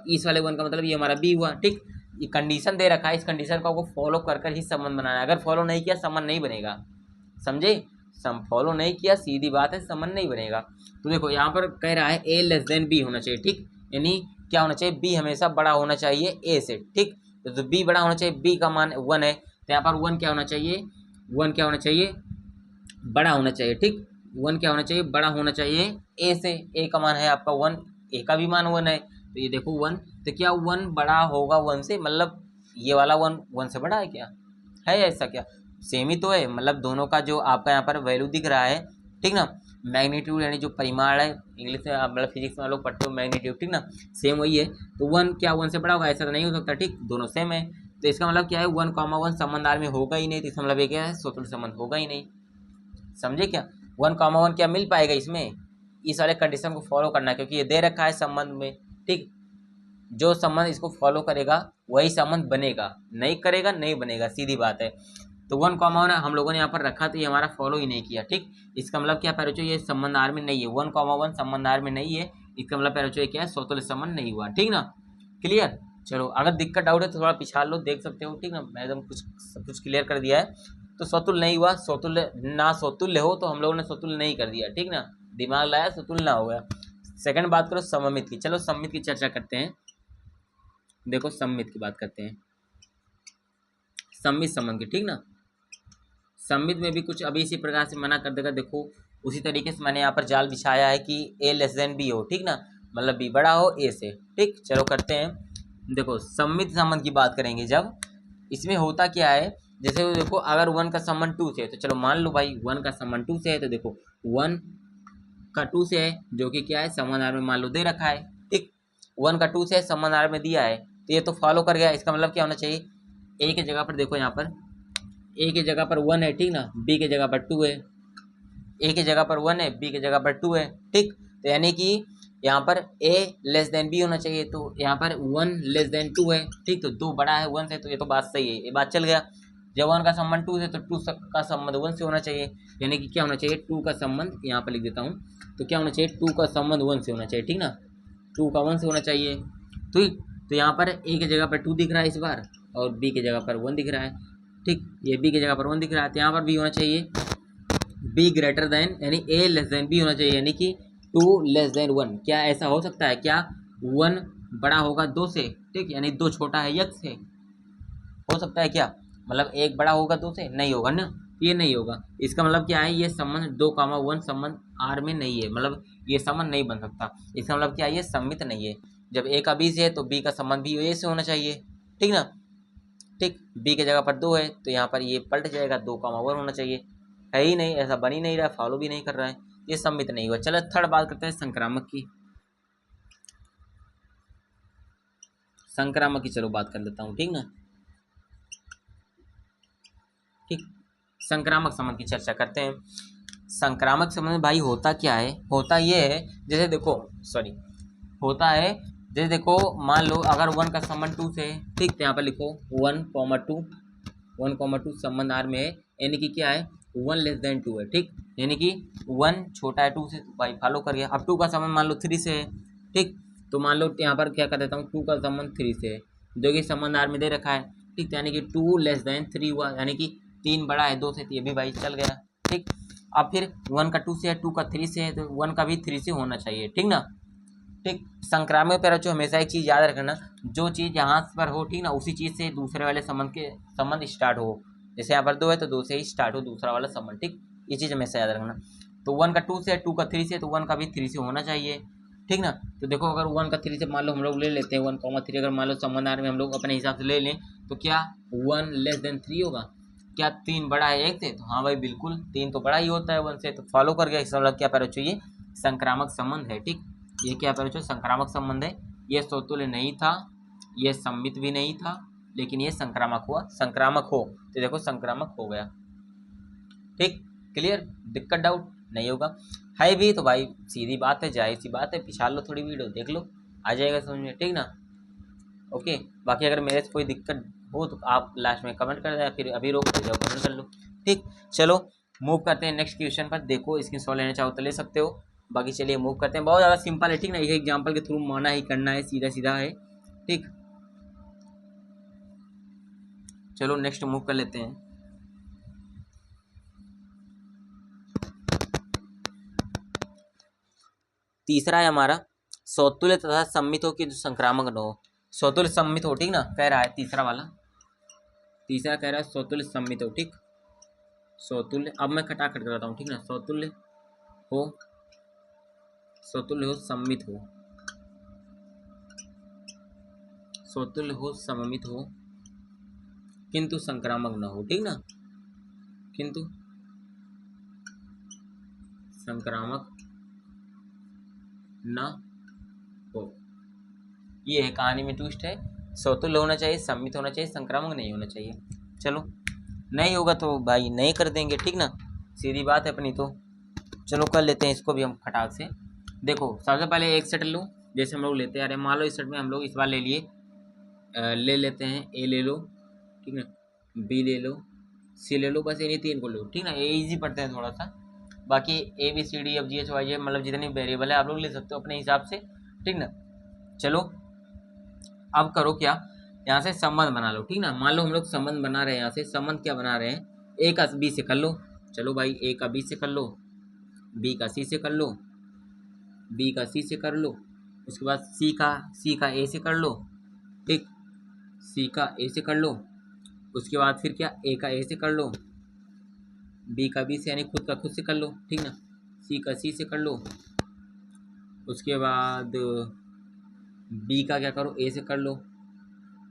इस वाले 1 का मतलब ये हमारा बी हुआ, ठीक। ये कंडीशन दे रखा है, इस कंडीशन को आपको फॉलो कर कर ही संबंध बनाना है। अगर फॉलो नहीं किया संबंध नहीं बनेगा, समझे। फॉलो नहीं किया, सीधी बात है, संबंध नहीं बनेगा। तो देखो यहाँ पर कह रहा है ए लेस देन बी होना चाहिए, ठीक। यानी क्या होना चाहिए, बी हमेशा बड़ा होना चाहिए ए से, ठीक। तो बी बड़ा होना चाहिए, बी का मान 1 है, तो यहाँ पर 1 क्या होना चाहिए, 1 क्या होना चाहिए, बड़ा होना चाहिए, ठीक। 1 क्या होना चाहिए, बड़ा होना चाहिए ए से। ए का मान है आपका 1, ए का भी मान 1 है, तो ये देखो 1, तो क्या 1 बड़ा होगा 1 से, मतलब ये वाला 1 1 से बड़ा है क्या, है ऐसा क्या, सेम ही तो है। मतलब दोनों का जो आपका यहाँ पर वैल्यू दिख रहा है, ठीक ना, मैग्नीट्यूड यानी जो परिमाण है, इंग्लिश में आप मतलब फिजिक्स में आप लोग पढ़ते हो मैग्नीट्यूड, ठीक ना, सेम वही है। तो 1 क्या 1 से बड़ा होगा, ऐसा तो नहीं हो सकता, ठीक, दोनों सेम है। तो इसका मतलब क्या है, 1,1 संबंधार में होगा ही नहीं, तो इसका मतलब ये क्या है, स्वतंत्र संबंध होगा ही नहीं, समझे क्या। 1,1 क्या मिल पाएगा इसमें, इस वाले कंडीशन को फॉलो करना है, क्योंकि ये दे रखा है संबंध में, ठीक। जो संबंध इसको फॉलो करेगा वही संबंध बनेगा, नहीं करेगा नहीं बनेगा, सीधी बात है। तो 1,1 हम लोगों ने यहाँ पर रखा, तो ये हमारा फॉलो ही नहीं किया, ठीक। इसका मतलब क्या पैरोचो, ये संबंध आर में नहीं है, 1,1 संबंध आर में नहीं है, इसका मतलब पैरोचो ये क्या है, स्वतंत्र संबंध नहीं हुआ, ठीक ना। क्लियर। चलो अगर दिक्कत डाउट है तो थोड़ा पिछाड़ लो, देख सकते हो, ठीक ना। मैं एकदम कुछ क्लियर कर दिया है। तो स्वतुल्य नहीं हुआ, स्वतुल्य ना स्वतुल्य हो तो हम लोगों ने स्वतुल्य नहीं कर दिया, ठीक ना, दिमाग लाया स्वतुल्य ना हो गया। सेकंड बात करो सममित की, चलो सममित की चर्चा करते हैं। देखो सममित की बात करते हैं, सममित संबंध की, ठीक ना। सममित में भी कुछ अभी इसी प्रकार से मना कर देगा, देखो उसी तरीके से मैंने यहाँ पर जाल बिछाया है कि ए लेस देन बी हो, ठीक ना, मतलब बी बड़ा हो ए से, ठीक। चलो करते हैं। देखो सममित संबंध की बात करेंगे जब, इसमें होता क्या है, जैसे देखो अगर 1 का संबंध 2 से है, तो चलो मान लो भाई 1 का संबंध 2 से है, तो देखो 1 का 2 से है, जो कि क्या है, संबंध आर में मान लो दे रखा है, ठीक। 1 का 2 से है, संबंध आर में दिया है, तो ये तो फॉलो कर गया। इसका मतलब क्या होना चाहिए, ए की जगह पर देखो, यहाँ पर ए की जगह पर 1 है, ठीक ना, बी की जगह पर 2 है, ए की जगह पर 1 है, बी की जगह पर 2 है, ठीक। तो यानी कि यहाँ पर ए लेस देन बी होना चाहिए, तो यहाँ पर 1 लेस देन 2 है, ठीक। तो 2 बड़ा है 1 से, तो ये तो बात सही है, ये बात चल गया। जब 1 का संबंध 2 से, तो 2 का संबंध 1 से होना चाहिए, यानी कि क्या होना चाहिए, 2 का संबंध, यहाँ पर लिख देता हूँ, तो क्या होना चाहिए, 2 का संबंध 1 से होना चाहिए, ठीक ना, 2 का 1 से होना चाहिए, ठीक। तो यहाँ पर ए की जगह पर 2 दिख रहा है इस बार, और बी की जगह पर 1 दिख रहा है, ठीक। ये बी की जगह पर 1 दिख रहा है, तो यहाँ पर भी होना चाहिए बी ग्रेटर देन, यानी ए लेस देन बी होना चाहिए, यानी कि 2 लेस देन 1। क्या ऐसा हो सकता है क्या, 1 बड़ा होगा 2 से, ठीक, यानी 2 छोटा है 1 से, हो सकता है क्या, मतलब 1 बड़ा होगा 2 से, नहीं होगा ना, ये नहीं होगा। इसका मतलब क्या है, ये संबंध 2,1 संबंध आर में नहीं है, मतलब ये संबंध नहीं बन सकता। इसका मतलब क्या है, ये सममित नहीं है। जब ए का बी से है, तो बी का संबंध भी ए से होना चाहिए, ठीक ना, ठीक। बी की जगह पर 2 है, तो यहाँ पर ये पलट जाएगा, 2,1 होना चाहिए, है ही नहीं, ऐसा बन ही नहीं रहा, फॉलो भी नहीं कर रहा है, ये सममित नहीं हुआ। चलो थर्ड बात करते हैं संक्रामक की, संक्रामक की चलो बात कर लेता हूँ, ठीक ना, ठीक। संक्रामक संबंध की चर्चा करते हैं। संक्रामक संबंध भाई होता क्या है, होता ये है, जैसे देखो सॉरी, होता है जैसे देखो, मान लो अगर 1 का संबंध 2 से है, ठीक, तो यहाँ पर लिखो 1,2 1,2 संबंध आर में है, यानी कि क्या है, 1 लेस देन 2 है, ठीक। यानी कि 1 छोटा है 2 से, तो भाई फॉलो कर गया। अब 2 का संबंध मान लो 3 से है, ठीक, तो मान लो यहाँ पर क्या कर देता हूँ, 2 का संबंध 3 से है, जो कि संबंध आर में दे रखा है, ठीक। यानी कि 2 लेस देन 3 हुआ, यानी कि 3 बड़ा है 2 से, तो ये भी भाई चल गया। ठीक, अब फिर 1 का 2 से है, 2 का 3 से है, तो 1 का भी 3 से होना चाहिए। ठीक ना। ठीक, संक्रामक पैरा बच्चों हमेशा एक चीज़ याद रखना, जो चीज़ यहाँ पर हो, ठीक ना, उसी चीज़ से दूसरे वाले संबंध स्टार्ट हो। जैसे यहाँ पर 2 है तो 2 से ही स्टार्ट हो दूसरा वाला संबंध। ठीक, ये चीज़ हमेशा याद रखना। तो 1 का 2 से है, 2 का 3 से है, तो 1 का भी 3 से होना चाहिए। ठीक ना। तो देखो अगर 1 का 3 से मान लो हम लोग ले लेते हैं 1,3, अगर मान लो संबंध आर में हम लोग अपने हिसाब से ले लें, तो क्या 1 लेस देन 3 होगा? क्या 3 बड़ा है 1 से? तो हाँ भाई बिल्कुल, 3 तो बड़ा ही होता है 1 से, तो फॉलो कर गया। इसका मतलब क्या पैरा बच्चों, ये संक्रामक संबंध है। ठीक, ये क्या पैरा बच्चों, संक्रामक संबंध है। ये स्वतुल्य नहीं था, ये सम्मित भी नहीं था, लेकिन ये संक्रामक हुआ। संक्रामक हो तो देखो संक्रामक हो गया। ठीक, क्लियर? दिक्कत डाउट नहीं होगा है भी तो भाई सीधी बात है, जाहिर सी बात है, पिछाड़ लो थोड़ी वीडियो देख लो, आ जाएगा समझ में। ठीक ना। ओके, बाकी अगर मेरे से कोई दिक्कत हो तो आप लास्ट में कमेंट कर दें, फिर अभी रोक जाओ कमेंट कर लो। ठीक, चलो मूव करते हैं नेक्स्ट क्वेश्चन पर। देखो स्क्रीन शॉट लेना चाहो तो ले सकते हो, बाकी चलिए मूव करते हैं। बहुत ज़्यादा सिंपल है। ठीक ना, ये एग्जाम्पल के थ्रू माना ही करना है, सीधा सीधा है। ठीक, चलो नेक्स्ट मूव कर लेते हैं। तीसरा है हमारा सौतुल्य तथा सम्मित हो कि जो संक्रामक न हो। सौतुल्य सम्मित हो, ठीक ना, कह रहा है तीसरा वाला। तीसरा कह रहा है सौतुल्य सम्मित हो। ठीक, सौतुल्य, अब मैं खटाखट कराता हूँ। ठीक ना, सौतुल्य हो, सौतुल्य हो सम्मित हो, सौतुल्य हो सममित हो, किंतु संक्रामक न हो। ठीक ना, किंतु संक्रामक न हो। ये है कहानी में ट्विस्ट है। सौतुल्य होना चाहिए, सम्मित होना चाहिए, संक्रामक नहीं होना चाहिए। चलो नहीं होगा तो भाई नहीं कर देंगे। ठीक ना, सीधी बात है अपनी। तो चलो कर लेते हैं इसको भी हम खटाक से। देखो सबसे पहले एक सेट लूँ, जैसे हम लोग लेते हैं। अरे मान लो इस सेट में हम लोग इस बार ले लिए, ले लेते हैं ए ले लो, ठीक ना, बी ले लो, सी ले लो, बस इन्हीं 3 को लो। ठीक ना, ये इजी पढ़ते हैं थोड़ा सा। बाकी A B C D F G H Y J मतलब जितने वेरिएबल है आप लोग ले सकते हो अपने हिसाब से। ठीक ना, चलो अब करो क्या, यहाँ से संबंध बना लो। ठीक ना, मान लो हम लोग संबंध बना रहे हैं, यहाँ से संबंध क्या बना रहे हैं, ए का बी से कर लो। चलो भाई ए का बी से कर लो, बी का सी से कर लो, बी का सी से कर लो, उसके बाद सी का ए से कर लो। ठीक, सी का ए से कर लो, उसके बाद फिर क्या ए का ए से कर लो, बी का बी से यानी खुद का खुद से कर लो। ठीक ना, सी का सी से कर लो, उसके बाद बी का क्या करो, ए से कर लो।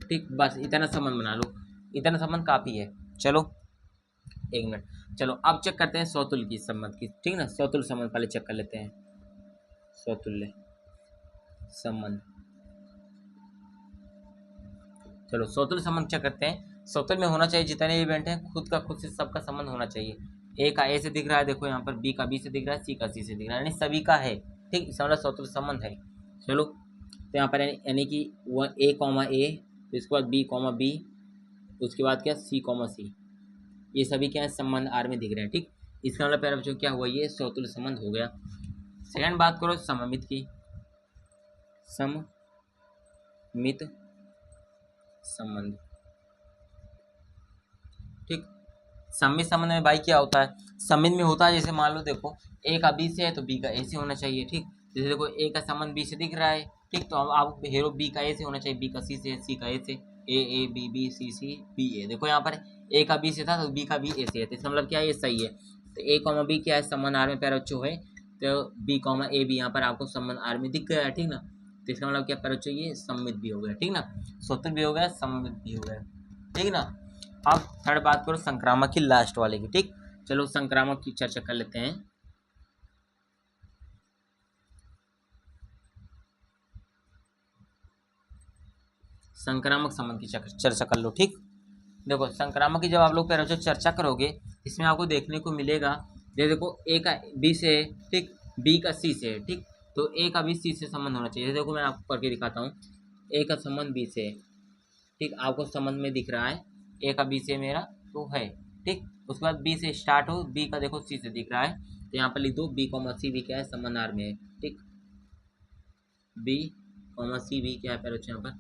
ठीक, बस इतना संबंध बना लो, इतना संबंध काफ़ी है। चलो 1 मिनट, चलो अब चेक करते हैं सौतुल्य की संबंध की। ठीक ना, सौतुल्य संबंध पहले चेक कर लेते हैं। सौतुल्य संबंध, चलो सौतुल्य संबंध चेक करते हैं। सौतुल्य में होना चाहिए जितने इवेंट हैं खुद का खुद से सबका संबंध होना चाहिए। ए का ए से दिख रहा है, देखो यहाँ पर बी का बी से दिख रहा है, सी का सी से दिख रहा है, यानी सभी का है। ठीक, इसका मतलब सौतुल्य संबंध है। चलो तो यहाँ पर यानी कि ए कॉमा ए, इसके बाद बी कॉमा बी, उसके बाद क्या सी कॉमा सी, ये सभी क्या है संबंध आर में दिख रहे हैं। ठीक, इसका मतलब प्यारे बच्चों क्या हुआ, ये सौतुल्य संबंध हो गया। सेकंड बात करो सममित की, सममित संबंध। ठीक, सममित संबंध में भाई क्या होता है, सममित में होता है जैसे मान लो देखो ए का बी से है तो बी का ए से होना चाहिए। ठीक, जैसे देखो ए का संबंध बी से दिख रहा है, ठीक, तो अब आप हेरो बी का ए से होना चाहिए, बी का सी से, सी का ए से, A B B C C B A. देखो यहाँ पर ए का बी से था तो बी का बी ए से है, तो इसका मतलब क्या है, ये सही है। तो ए कॉमा बी क्या है, संबंध आर में प्यारे बच्चों है, तो बी कॉमा ए बी यहाँ पर आपको संबंध आर में दिख गया है। ठीक ना, तो इसका मतलब क्या प्यारे बच्चों, ये सम्मित भी हो गया। ठीक ना, स्वतंत्र भी हो गया, सम्मित भी हो गया। ठीक ना, अब थर्ड बात करो संक्रामक की, लास्ट वाले की। ठीक, चलो संक्रामक की चर्चा कर लेते हैं। संक्रामक संबंध की चर्चा कर लो। ठीक, देखो संक्रामक की जब आप लोग चर्चा करोगे, इसमें आपको देखने को मिलेगा, ये देखो ए का बी से, ठीक, बी का सी से। ठीक, तो ए का बी सी से संबंध होना चाहिए। देखो मैं आपको करके दिखाता हूँ, ए का संबंध बी से। ठीक, आपको संबंध में दिख रहा है ए का बी से मेरा तो है। ठीक, उसके बाद बी से स्टार्ट हो, बी का देखो सी से दिख रहा है, तो यहाँ पर लिख दो बी कॉमा सी भी क्या है, संबंध आर में है। ठीक, बी कॉमा सी भी क्या है, पहले यहाँ पर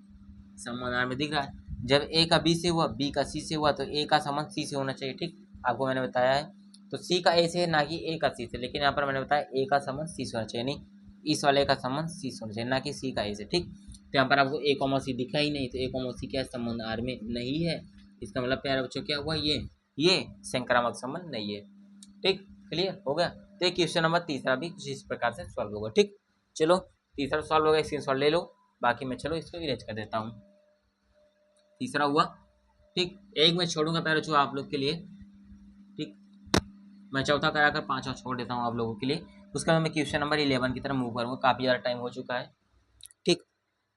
संबंध आर में दिख रहा है। जब ए का बी से हुआ, बी का सी से हुआ, तो ए का संबंध सी से होना चाहिए। ठीक, आपको मैंने बताया है। तो सी का ए से है, ना कि ए का सी से, लेकिन यहाँ पर मैंने बताया ए का संबंध सी से होना चाहिए, नहीं इस वाले का संबंध सी से होना चाहिए, ना कि सी का ए से। ठीक, तो यहाँ पर आपको ए कॉमा सी दिखा ही नहीं, तो ए कॉमा सी क्या संबंध आर में नहीं है। इसका मतलब प्यारे बच्चों क्या हुआ, ये संक्रामक संबंध नहीं है। ठीक, क्लियर हो गया। तो क्वेश्चन नंबर तीसरा भी कुछ इस प्रकार से सॉल्व होगा। ठीक, चलो तीसरा सॉल्व हो गया, स्क्रीनशॉट ले लो। बाकी मैं चलो इसको इरेज कर देता हूँ। तीसरा हुआ। ठीक, एक मैं छोड़ूंगा पहले जो आप लोग के लिए। ठीक, मैं चौथा कराकर पांचवा छोड़ देता हूँ आप लोगों के लिए। उसके बाद मैं क्वेश्चन नंबर 11 की तरफ मूव करूँगा, काफ़ी ज़्यादा टाइम हो चुका है। ठीक,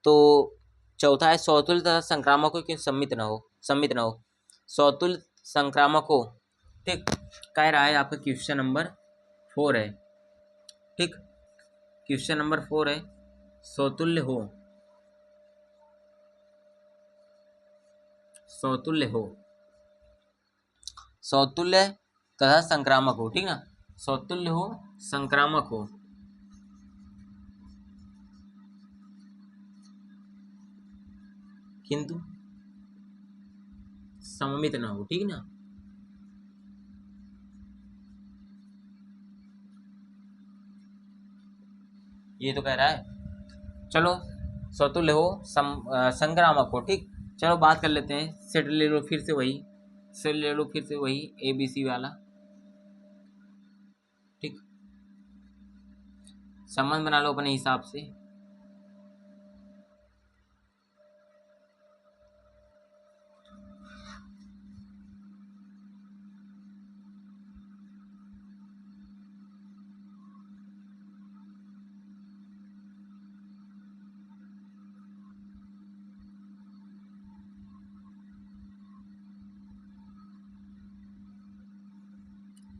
तो चौथा है सौतुल्य तथा संक्रामक हो, क्यों सम्मित न हो सौतुल्य संक्रामक हो। ठीक, कह रहा है आपका क्वेश्चन नंबर 4 है। ठीक, क्वेश्चन नंबर 4 है सौतुल्य हो सौतुल्य तथा संक्रामक हो। ठीक ना, सौतुल्य हो संक्रामक हो, किंतु सममित ना हो। ठीक ना, ये तो कह रहा है। चलो सौतुल्य हो संक्रामक हो। ठीक, चलो बात कर लेते हैं। सेट ले लो फिर से वही ए बी सी वाला। ठीक, संबंध बना लो अपने हिसाब से।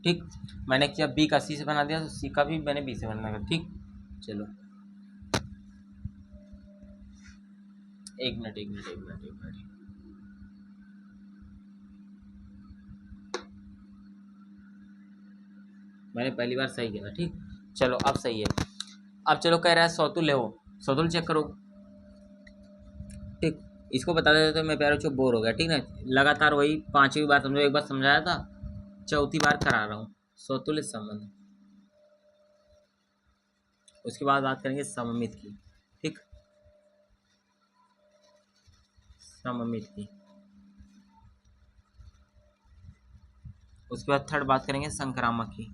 ठीक, मैंने क्या बी का सी से बना दिया, तो सी का भी मैंने बी से बना दिया। ठीक, चलो एक मिनट। मैंने पहली बार सही किया था। ठीक, चलो अब सही है। अब चलो कह रहा है सौतुल्य हो, सौतुल्य चेक करो। ठीक, इसको बता देते तो मैं प्यारे बच्चों बोर हो गया। ठीक ना, लगातार वही पांचवी बार समझो, एक बार समझाया था, चौथी बार करा रहा हूँ। सौतुल्य संबंध, उसके बाद बात करेंगे सममित की। ठीक, सममित की, उसके बाद थर्ड बात करेंगे संक्रामक की।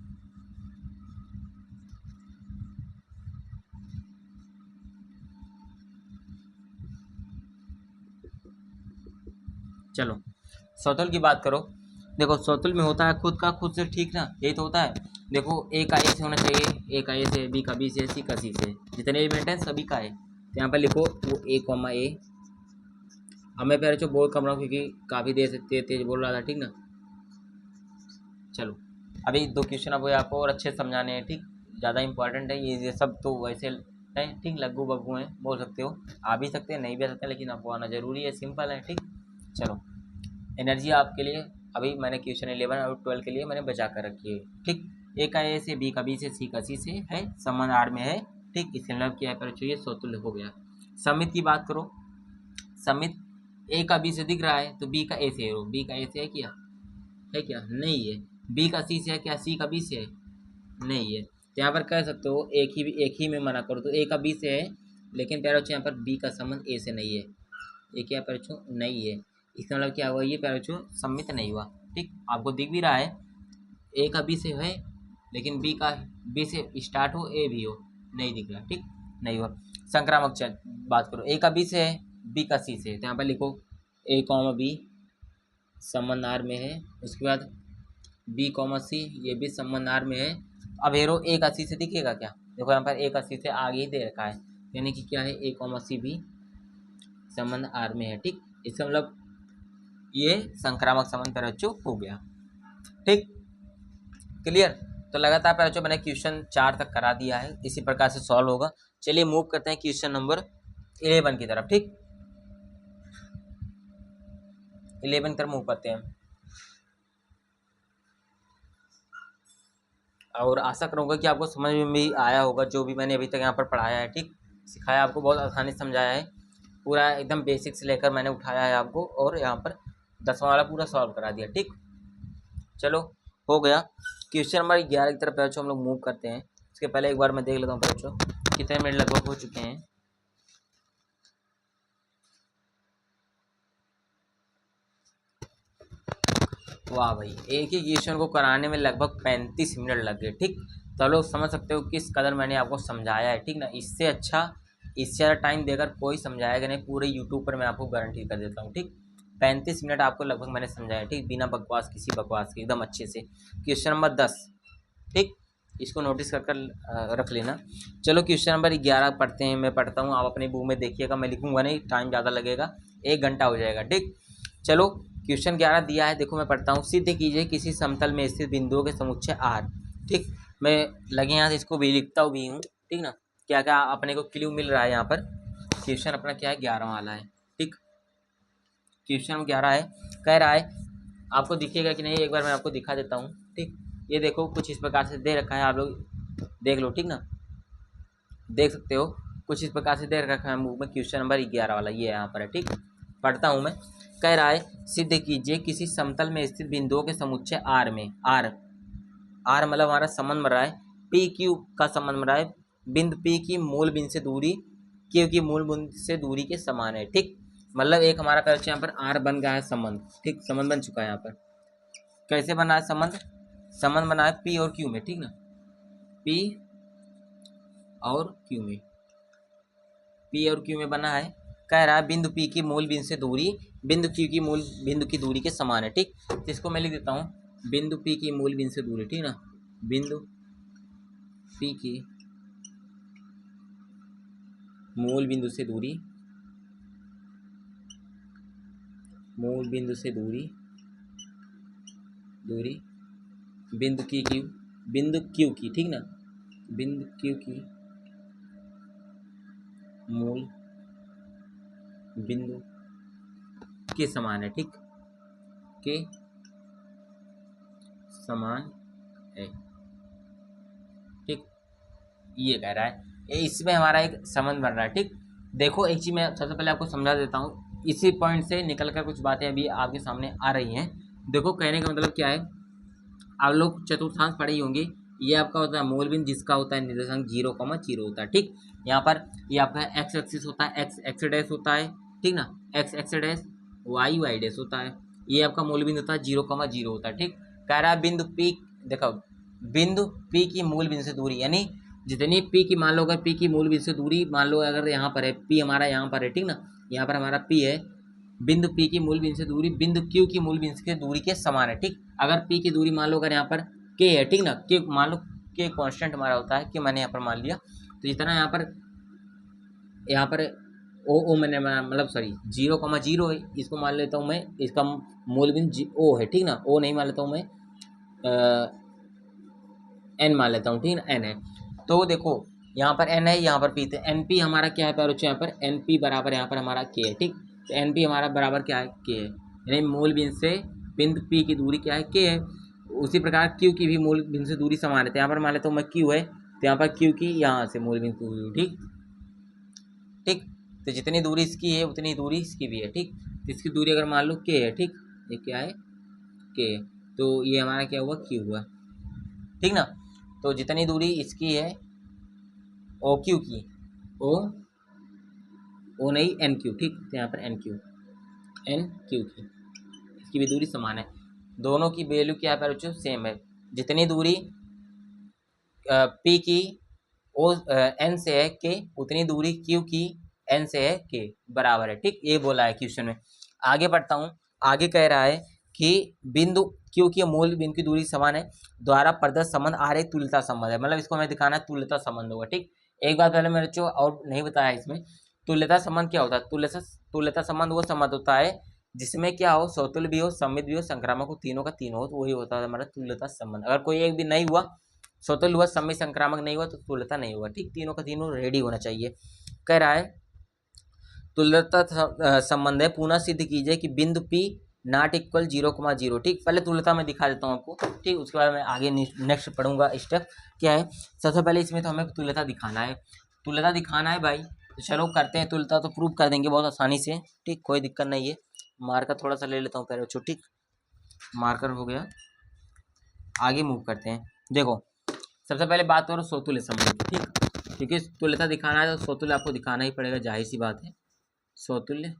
चलो सौतुल्य की बात करो। देखो सौतुल्य में होता है खुद का खुद से। ठीक ना, यही तो होता है। देखो ए का ए से होना चाहिए, ए का ए से, बी का बी से, सी का सी से, जितने एलिमेंट हैं सभी का है। तो यहाँ पर लिखो वो ए कॉमा ए। अब मैं पहले जो बोल कम रहा हूँ क्योंकि काफ़ी देर से तेज बोल रहा था। ठीक ना, चलो अभी दो क्वेश्चन अब आपको और अच्छे समझाने हैं। ठीक, ज़्यादा इंपॉर्टेंट है ये सब तो वैसे हैं। ठीक, लग्गू बग्गू हैं, बोल सकते हो, आ भी सकते हैं नहीं भी आ सकते, लेकिन आपको आना जरूरी है, सिंपल है। ठीक, चलो एनर्जी आपके लिए अभी मैंने क्वेश्चन 11 और 12 के लिए मैंने बचा कर रखी है। ठीक, ए का ए से, बी का बी से, सी का सी से है, संबंध आर में है। ठीक, इसके मतलब क्या है, पर चाहिए सौतुल्य हो गया। समित की बात करो। समित ए का बी से दिख रहा है, तो बी का ए से है, बी का ए से है क्या नहीं है। बी का सी से है क्या, सी का बी से है नहीं है। तो यहाँ पर कह सकते हो एक ही में मना करो, तो ए का बी से है, लेकिन प्यारे बच्चों यहाँ पर बी का संबंध ए से नहीं है, ये क्या प्यारे बच्चों नहीं है। इसका मतलब क्या हुआ, ये प्यारे बच्चों सम्मित नहीं हुआ। ठीक, आपको दिख भी रहा है ए का बी से है, लेकिन बी से स्टार्ट हो, ए भी हो, नहीं दिख रहा। ठीक, नहीं हुआ। संक्रामक बात करो, ए का बी से है, बी का सी से है, तो यहाँ पर लिखो ए कॉमा बी संबंध आर में है। उसके बाद बी कॉमा सी, ये भी संबंध आर में है। अब एरो ए का सी से दिखेगा क्या, देखो यहाँ पर ए का सी से आगे ही दे रखा है, यानी कि क्या है, ए कॉमा सी भी संबंध आर में है। ठीक, इसका मतलब ये संक्रामक संबंध पर बच्चों हो गया। ठीक, क्लियर। तो लगातार पर बच्चों मैंने क्वेश्चन 4 तक करा दिया है, इसी प्रकार से सॉल्व होगा। चलिए मूव करते हैं क्वेश्चन नंबर 11 की तरफ। ठीक, 11 की तरफ मूव करते हैं, और आशा करूँगा कि आपको समझ में भी आया होगा जो भी मैंने अभी तक यहाँ पर पढ़ाया है। ठीक, सिखाया आपको, बहुत आसानी से समझाया है। पूरा एकदम बेसिक से लेकर मैंने उठाया है आपको, और यहाँ पर 10वां वाला पूरा सॉल्व करा दिया। ठीक, चलो हो गया। क्वेश्चन नंबर 11 की तरफ बच्चों हम लोग मूव करते हैं। इसके पहले एक बार मैं देख लेता हूँ बच्चों कितने मिनट लगभग हो चुके हैं। वाह भाई, एक ही क्वेश्चन को कराने में लगभग 35 मिनट लग गए। ठीक, तो आप लोग समझ सकते हो किस कदर मैंने आपको समझाया है। ठीक ना, इससे अच्छा इससे ज़्यादा टाइम देकर कोई समझाएगा नहीं पूरे यूट्यूब पर, मैं आपको गारंटी कर देता हूँ। ठीक, 35 मिनट आपको लगभग मैंने समझाया। ठीक, बिना बकवास, किसी बकवास के, एकदम अच्छे से। क्वेश्चन नंबर 10, ठीक, इसको नोटिस कर कर रख लेना। चलो क्वेश्चन नंबर 11 पढ़ते हैं। मैं पढ़ता हूँ, आप अपनी बुक में देखिएगा, मैं लिखूंगा नहीं, टाइम ज़्यादा लगेगा, 1 घंटा हो जाएगा। ठीक, चलो क्वेश्चन 11 दिया है, देखो मैं पढ़ता हूँ। सिद्ध कीजिए किसी समतल में स्थित बिंदुओं के समुच्चय R। ठीक, मैं लगे यहाँ से इसको भी लिखता भी हूँ। ठीक ना, क्या क्या अपने को क्ल्यू मिल रहा है यहाँ पर। क्वेश्चन अपना क्या है, 11 वाला है। ठीक, क्वेश्चन 11 है, कह रहा है, आपको दिखेगा कि नहीं एक बार मैं आपको दिखा देता हूँ। ठीक, ये देखो कुछ इस प्रकार से दे रखा है, आप लोग देख लो। ठीक ना, देख सकते हो कुछ इस प्रकार से दे रखा है बुक में। क्वेश्चन नंबर 11 वाला ये यहाँ पर है। ठीक, पढ़ता हूँ मैं। कह रहा है, सिद्ध कीजिए किसी समतल में स्थित बिंदुओं के समुच्चय R में, R मतलब हमारा संबंध बन रहा है, पी क्यू का संबंध बन रहा है, बिंदु P की मूल बिंदु से दूरी Q की मूल बिंदु से दूरी के समान है। ठीक, मतलब एक हमारा कैसे यहाँ पर R बन गया है संबंध। ठीक, संबंध बन चुका है यहाँ पर। कैसे बना है संबंध, संबंध बना है P और Q में। ठीक ना, P और Q में, P और Q में बना है। कह रहा है बिंदु P की मूल बिंदु से दूरी बिंदु Q की मूल बिंदु की दूरी के समान है। ठीक, तो इसको मैं लिख देता हूँ, बिंदु P की मूल बिंदु से दूरी। ठीक ना, बिंदु P की मूल बिंदु से दूरी, मूल बिंदु से दूरी, बिंदु Q की, बिंदु Q की, ठीक ना, बिंदु Q की मूल बिंदु के समान है। ठीक, के समान है। ठीक, ये कह रहा है, इसमें हमारा एक संबंध बन रहा है। ठीक, देखो एक चीज मैं सबसे पहले आपको समझा देता हूँ, इसी पॉइंट से निकल कर कुछ बातें अभी आपके सामने आ रही हैं। देखो कहने का मतलब क्या है, आप लोग चतुर्थांश पढ़े ही होंगे। ये आपका होता है मूल बिंदु जिसका होता है निर्देशांक 0,0 होता है। ठीक, यहाँ पर ये आपका एक्स एक्सिस होता है, एक्स एक्स डैश होता है। ठीक ना, x x dash, y y dash होता है। ये आपका मूल बिंदु होता है 0,0 होता है। ठीक, कह रहा है बिंदु P, देखो बिंदु P की मूल बिंदु से दूरी, यानी जितनी P की, मान लो अगर P की मूल बिंदु से दूरी, मान लो अगर यहाँ पर है P हमारा, यहाँ पर है। ठीक ना, यहाँ पर हमारा P है, बिंदु P की मूल बिंदु से दूरी बिंदु Q की मूल बिंदु के दूरी के समान है। ठीक, अगर P की दूरी मान लो अगर यहाँ पर K है, ठीक ना, K मान लो K कांस्टेंट हमारा होता है, कि मैंने यहाँ पर मान लिया, तो जितना यहाँ पर ओ मैंने मतलब सॉरी 0,0 है, इसको मान लेता हूँ मैं, इसका मूल बिंदु O है। ठीक ना, O नहीं मान लेता हूँ मैं, N मान लेता हूँ। ठीक ना, N है, तो देखो यहाँ पर N है, यहाँ पर P, तो NP हमारा क्या है प्यारे बच्चों, यहाँ पर NP बराबर यहाँ पर हमारा K है। ठीक, तो NP हमारा बराबर क्या है, K है, यानी मूल बिंदु से बिंदु P की दूरी क्या है, K है। उसी प्रकार Q की भी मूल बिंदु से दूरी समान है, तो यहाँ पर मान लेता हूँ मैं Q है, तो यहाँ पर Q की यहाँ से मूल बिंदु दूरी। ठीक, ठीक, तो जितनी दूरी इसकी है उतनी दूरी इसकी भी है। ठीक, तो इसकी दूरी अगर मान लो K है, ठीक, ये क्या है, K है, तो ये हमारा क्या हुआ, Q हुआ। ठीक ना, तो जितनी दूरी इसकी है ओ क्यू की, ओ नहीं एन क्यू। ठीक, तो यहाँ पर एन क्यू की, इसकी भी दूरी समान है। दोनों की वैल्यू क्या है बच्चों, सेम है। जितनी दूरी पी की ओ एन से है के, उतनी दूरी क्यू की एन से है के बराबर है। ठीक, ये बोला है क्वेश्चन में। आगे बढ़ता हूँ, आगे कह रहा है कि बिंदु क्यू की मूल बिंदु की दूरी समान है, द्वारा प्रदत्त संबंध आर एक तुल्यता संबंध है, मतलब इसको हमें दिखाना है तुल्यता संबंध होगा। ठीक, एक बात पहले मेरे बच्चों और नहीं बताया इसमें, तुल्यता संबंध क्या होता है, तुल्यता संबंध वो संबंध होता है जिसमें क्या हो, समतुल्य भी हो, सममित भी हो, संक्रामक हो, तीनों का तीनों हो, तो वही होता है हमारा तुल्यता संबंध। अगर कोई एक भी नहीं हुआ, स्वतुल्य हुआ, सममित संक्रामक नहीं हुआ, तो तुल्यता नहीं हुआ। ठीक, तीनों का तीनों रेडी होना चाहिए। कह रहा है तुल्यता संबंध है, पुनः सिद्ध कीजिए कि बिंदु P नॉट इक्वल 0,0। ठीक, पहले तुल्यता मैं दिखा देता हूँ आपको। ठीक, उसके बाद मैं आगे नेक्स्ट पढ़ूंगा स्टेप क्या है। सबसे पहले इसमें तो हमें तुल्यता दिखाना है, तुल्यता दिखाना है भाई। तो चलो करते हैं तुल्यता, तो प्रूव कर देंगे बहुत आसानी से, ठीक, कोई दिक्कत नहीं है। मार्कर थोड़ा सा ले लेता हूँ पहले बच्चों, ठीक, मार्कर हो गया। आगे मूव करते हैं। देखो सबसे पहले बात करो सोतुल्य संबंध की, ठीक, क्योंकि तुल्यता दिखाना है तो सोतुल्य आपको दिखाना ही पड़ेगा, जाहिर सी बात है। सोतुल्य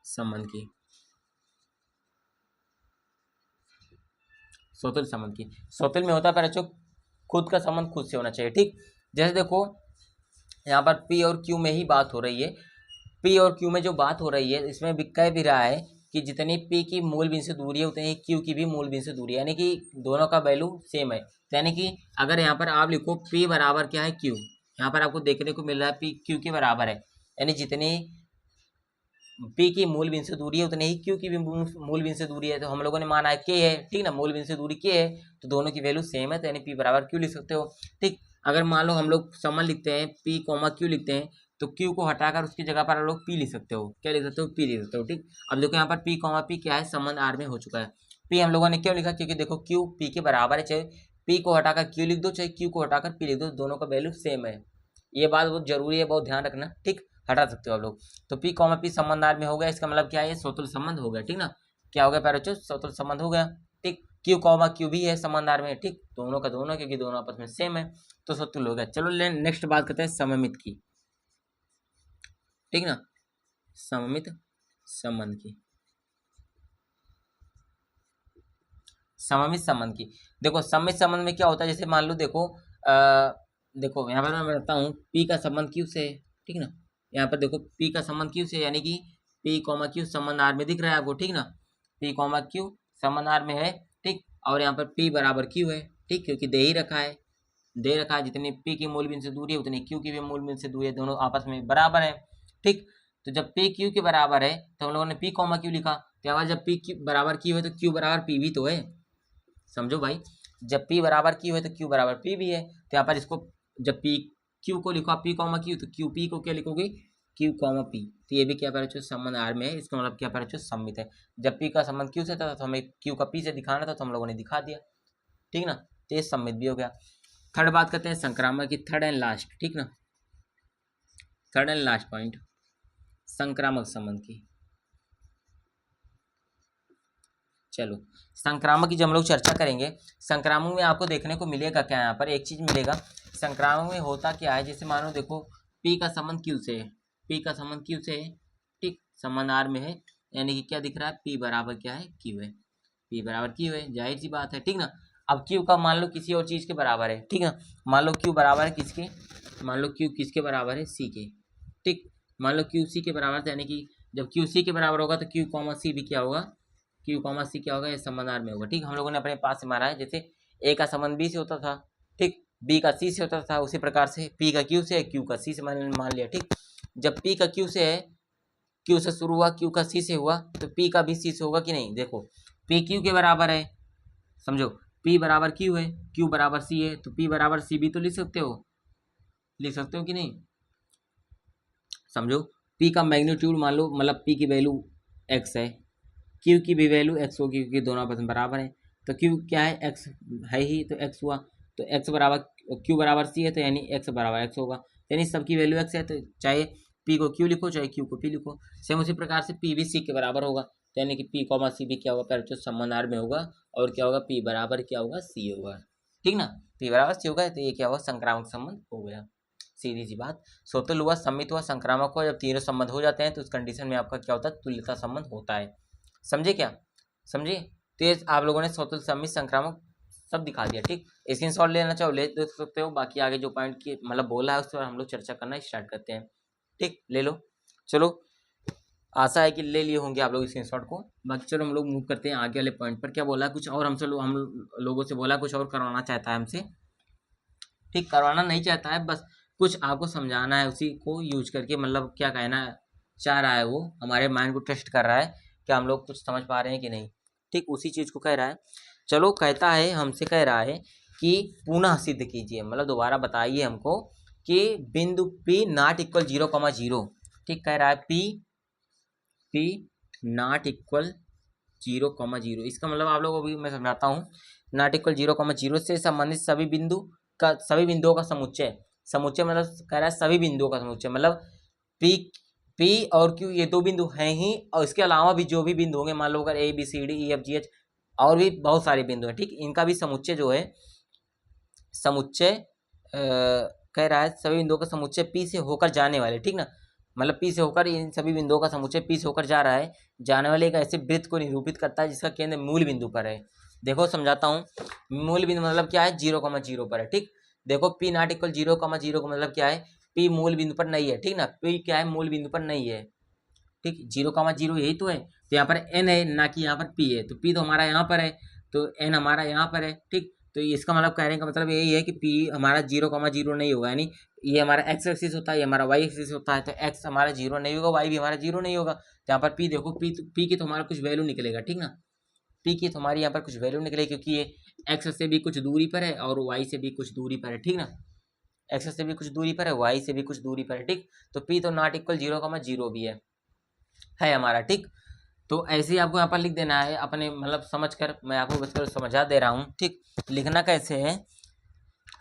संबंध की, सोतुल्य संबंध की, सोतुल्य में होता है बच्चों खुद का संबंध खुद से होना चाहिए, ठीक। जैसे देखो यहाँ पर P और Q में ही बात हो रही है। P और Q में जो बात हो रही है इसमें कह भी रहा है कि जितनी P की मूल बिंदु से दूरी है उतनी ही Q की भी मूल बिंदु से दूरी है, यानी कि दोनों का वैल्यू सेम है। तो यानी कि अगर यहाँ पर आप लिखो P बराबर क्या है Q, यहाँ पर आपको देखने को मिल रहा है P Q के बराबर है, यानी जितनी P की मूल बिंदु से दूरी है उतनी ही Q की भी मूल बिंदु से दूरी है। तो हम लोगों ने माना है K है, ठीक ना, मूल बिंदु से दूरी K है, तो दोनों की वैल्यू सेम है, तो यानी P बराबर Q लिख सकते हो, ठीक। अगर मान लो हम लोग संबंध लिखते हैं P कॉमा Q लिखते हैं, तो Q को हटाकर उसकी जगह पर हम लोग P लिख सकते हो, क्या लिख सकते हो, P लिख सकते हो, ठीक। अब देखो यहाँ पर P कॉमा P क्या है, संबंध R में हो चुका है। P हम लोगों ने क्यों लिखा, क्योंकि देखो Q P के बराबर है, चाहे P को हटाकर Q लिख दो चाहे Q को हटाकर P लिख दो, दोनों का वैल्यू सेम है। ये बात बहुत जरूरी है, बहुत ध्यान रखना, ठीक, हटा सकते हो आप लोग। तो P कॉमा P संबंध R में हो गया, इसका मतलब क्या है, सोतुल्य संबंध हो गया, ठीक ना। क्या हो गया प्यारे बच्चों, सोतुल्य संबंध हो गया, ठीक। Q कॉमा Q भी है संबंध R में, ठीक, दोनों का दोनों, क्योंकि दोनों आपस में सेम है, तो सोतुल्य हो गया। चलो नेक्स्ट बात करते हैं सममित की, ठीक ना, सममित संबंध की, सममित संबंध की। देखो सममित संबंध में क्या होता है, जैसे मान लो देखो देखो यहाँ पर मैं बताता हूँ P का संबंध Q से है, ठीक ना। यहाँ पर देखो P का संबंध Q से, यानी कि P कॉमा Q संबंध R में दिख रहा है आपको, ठीक ना, P कॉमा Q संबंध R में है, ठीक। और यहाँ पर P बराबर Q है, ठीक, क्योंकि दे ही रखा है, दे रखा है जितनी P की मूल बिंदु से दूरी है उतनी Q की भी मूल बिंदु से दूरी है, दोनों आपस में बराबर है, ठीक। तो जब P Q के बराबर है तो हम लोगों ने P कॉमा Q लिखा, तो जब P Q बराबर Q है तो Q बराबर P भी तो है, समझो भाई। जब P बराबर Q है तो Q बराबर P भी है, तो यहाँ पर इसको जब P Q को लिखो P कॉमा Q, तो Q P को क्या लिखोगे, Q कॉमा P, तो ये भी क्या पर संबंध R में है, इसका मतलब क्या पर सममित है। जब P का संबंध Q से था तो हमें Q का P से दिखाना था, तो हम लोगों ने दिखा दिया, ठीक ना, तो ये सममित भी हो गया। थर्ड बात करते हैं संक्रामक की, थर्ड एंड लास्ट, ठीक ना, थर्ड एंड लास्ट पॉइंट संक्रामक संबंध की। चलो संक्रामक की जब हम लोग चर्चा करेंगे, संक्रामक में आपको देखने को मिलेगा क्या, यहाँ पर एक चीज मिलेगा, संक्रामक में होता क्या है, जैसे मानो देखो P का संबंध Q से है, P का संबंध Q से है, ठीक, संबंध R में है, यानी कि क्या दिख रहा है, P बराबर क्या है, Q है, P बराबर Q है, जाहिर सी बात है, ठीक ना। अब Q का मान लो किसी और चीज के बराबर है, ठीक ना, मान लो Q बराबर है किसके, मान लो Q किसके बराबर है, C के, ठीक, मान लो Q C के बराबर है, यानी कि जब Q C के बराबर होगा तो Q कॉमा C भी क्या होगा, Q कॉमा C क्या होगा, ये संबंध R में होगा, ठीक। हम लोगों ने अपने पास से मारा है, जैसे A का संबंध B से होता था, ठीक, B का C से होता था, उसी प्रकार से P का Q से है, Q का C से मान लिया, ठीक। जब P का Q से है, Q से शुरू हुआ, Q का C से हुआ, तो P का भी C से होगा कि नहीं, देखो P Q के बराबर है, समझो P बराबर Q है, Q बराबर C है, तो P बराबर C भी तो लिख सकते हो, लिख सकते हो कि नहीं, समझो। P का मैग्नीट्यूड मान लो, मतलब P की वैल्यू x है, Q की भी वैल्यू x होगी, क्योंकि दोनों आपस में बराबर है, तो Q क्या है, x है ही, तो x हुआ, तो x बराबर Q बराबर C है, तो यानी x बराबर x होगा, यानी सबकी वैल्यू x है, तो चाहे P को Q लिखो चाहे Q को P लिखो, सेम उसी प्रकार से P भी C के बराबर होगा, तो यानी कि P कॉमा C भी क्या होगा, पहले संबंध R में होगा, और क्या होगा, P बराबर क्या होगा, C होगा, ठीक ना, P बराबर C होगा, तो ये क्या होगा, संक्रामक संबंध हो गया, सीधी सी बात। सोतुल्य हुआ, सम्मित हुआ, संक्रामक हुआ, जब तीनों संबंध हो जाते हैं तो उस कंडीशन में आपका क्या होता है, तुल्यता संबंध होता है, समझे क्या, समझे। तो ये आप लोगों ने सोतुल्य, सम्मित, संक्रामक सब दिखा दिया, ठीक। स्क्रीनशॉट लेना चाहो ले देख सकते हो, बाकी आगे जो पॉइंट की मतलब बोला है उस पर हम लोग चर्चा करना स्टार्ट करते हैं, ठीक, ले लो। चलो आशा है कि ले लिए होंगे आप लोग स्क्रीनशॉट को। बाकी चलो हम लोग मूव करते हैं आगे वाले पॉइंट पर। क्या बोला, कुछ और हमसे हम लोगों से बोला कुछ और करवाना चाहता है हमसे, ठीक, करवाना नहीं चाहता है, बस कुछ आपको समझाना है, उसी को यूज करके, मतलब क्या कहना चाह रहा है, वो हमारे माइंड को टेस्ट कर रहा है कि हम लोग कुछ समझ पा रहे हैं कि नहीं, ठीक, उसी चीज़ को कह रहा है। चलो कहता है, हमसे कह रहा है कि पुनः सिद्ध कीजिए, मतलब दोबारा बताइए हमको कि बिंदु P नॉट इक्वल 0,0, ठीक, कह रहा है P नॉट इक्वल 0,0, इसका मतलब आप लोगों को भी मैं समझाता हूँ, नॉट इक्वल 0,0 से संबंधित सभी बिंदुओं का समुच्चय, समुच्चय मतलब कह रहा है सभी बिंदुओं का समुच्चय, मतलब पी पी और क्यू ये दो बिंदु हैं ही, और इसके अलावा भी जो भी बिंदु होंगे, मान लो अगर A B C D E F G H और भी बहुत सारे बिंदु हैं, ठीक, इनका भी समुच्चय जो है समुच्चय कह रहा है सभी बिंदुओं का समुच्चय पी से होकर जाने वाले, ठीक ना, मतलब पी से होकर इन सभी बिंदुओं का समुच्चय पी से होकर जा रहा है, जाने वाले एक ऐसे वृत्त को निरूपित करता है जिसका केंद्र मूल बिंदु पर है। देखो समझाता हूँ, मूल बिंदु मतलब क्या है, 0,0 पर है, ठीक। देखो पी नॉट इक्वल 0,0 का मतलब क्या है, पी मूल बिंदु पर नहीं है, ठीक ना, पी क्या है, मूल बिंदु पर नहीं है, ठीक, 0,0 यही तो है, तो यहाँ पर एन है ना कि यहाँ पर पी है, तो पी तो हमारा यहाँ पर है, तो एन हमारा यहाँ पर है, ठीक। तो इसका मतलब कहने का मतलब यही है कि पी हमारा 0,0 नहीं होगा, यानी ये हमारा एक्स एक्सिस होता है, ये हमारा वाई एक्सिस होता है, तो एक्स हमारा 0 नहीं होगा, वाई भी हमारा 0 नहीं होगा, तो यहाँ पर पी देखो, पी की तो हमारा कुछ वैल्यू निकलेगा, ठीक ना, पी की तो हमारी यहाँ पर कुछ वैल्यू निकलेगी, क्योंकि ये एक्स से भी कुछ दूरी पर है और वाई से भी कुछ दूरी पर है, ठीक ना, एक्स से भी कुछ दूरी पर है, वाई से भी कुछ दूरी पर है, ठीक। तो पी तो नॉट इक्वल 0,0 भी है हमारा, ठीक। तो ऐसे ही आपको यहाँ पर लिख देना है अपने, मतलब समझ कर, मैं आपको बचकर समझा दे रहा हूँ, ठीक। लिखना कैसे है,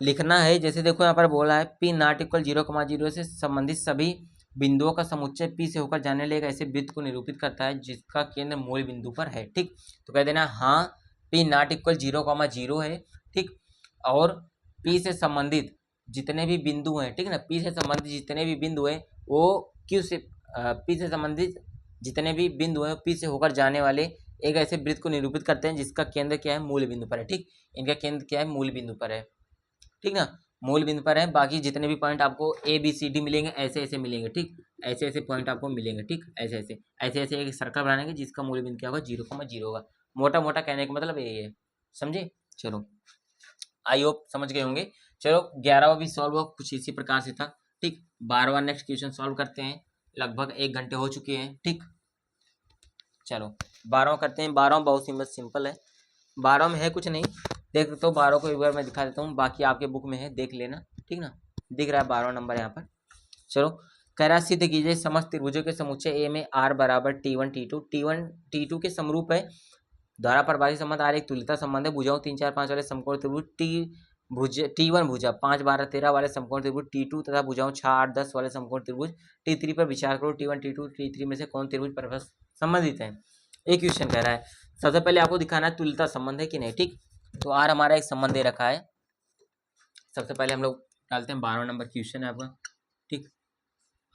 लिखना है जैसे देखो यहाँ पर बोला है पी नॉट इक्वल 0,0 से संबंधित सभी बिंदुओं का समुच्चय पी से होकर जाने वाले एक ऐसे वृत्त को निरूपित करता है जिसका केंद्र मूल बिंदु पर है, ठीक। तो कह देना हाँ पी नॉट इक्वल 0,0 है, ठीक, और पी से संबंधित जितने भी बिंदु हैं, ठीक ना, पी से संबंधित जितने भी बिंदु हैं वो क्यू से पी से संबंधित जितने भी बिंदु हैं पी से होकर जाने वाले एक ऐसे वृत्त को निरूपित करते हैं जिसका केंद्र क्या है, मूल बिंदु पर है, ठीक। इनका केंद्र क्या है, मूल बिंदु पर है, ठीक ना, मूल बिंदु पर है। बाकी जितने भी पॉइंट आपको ए बी सी डी मिलेंगे ऐसे ऐसे मिलेंगे, ठीक, ऐसे ऐसे पॉइंट आपको मिलेंगे, ठीक, ऐसे ऐसे ऐसे ऐसे एक सर्कल बनाएंगे जिसका मूल बिंदु क्या होगा, 0,0 होगा। मोटा मोटा कहने का मतलब यही है, समझे। चलो आई होप समझ गए होंगे। चलो 11वां भी सॉल्व हो कुछ इसी प्रकार से था, ठीक। 12वां नेक्स्ट क्वेश्चन सॉल्व करते हैं, लगभग 1 घंटे हो चुके हैं, ठीक। चलो 12वां करते हैं। 12वां बहुत सिंपल है, 12वां में है कुछ नहीं, देख तो 12 को एक बार मैं दिखा देता हूँ, बाकी आपके बुक में है देख लेना, ठीक ना, दिख रहा है 12वां नंबर यहाँ पर। चलो कह रहा है सिद्ध कीजिए समस्त त्रिभुजों के समुच्चय ए में आर बराबर T1 T2 के समरूप है, द्वारा परिभाषित संबंध आर एक तुल्यता संबंध है, भुजाओं 3 4 5 वाले समकोण त्रिभुज T1 भुजा 5 12 13 वाले समकोण त्रिभुज T2 तथा भुजाओं 6 8 10 वाले समकोण त्रिभुज T3 पर विचार करो, T1 T2 T3 में से कौन त्रिभुज परस्पर संबंधित है। एक क्वेश्चन कह रहा है, सबसे पहले आपको दिखाना है तुल्यता संबंध है कि नहीं, ठीक। तो आर हमारा एक संबंध दे रखा है, सबसे पहले हम लोग डालते हैं 12 नंबर क्वेश्चन है आपका, ठीक।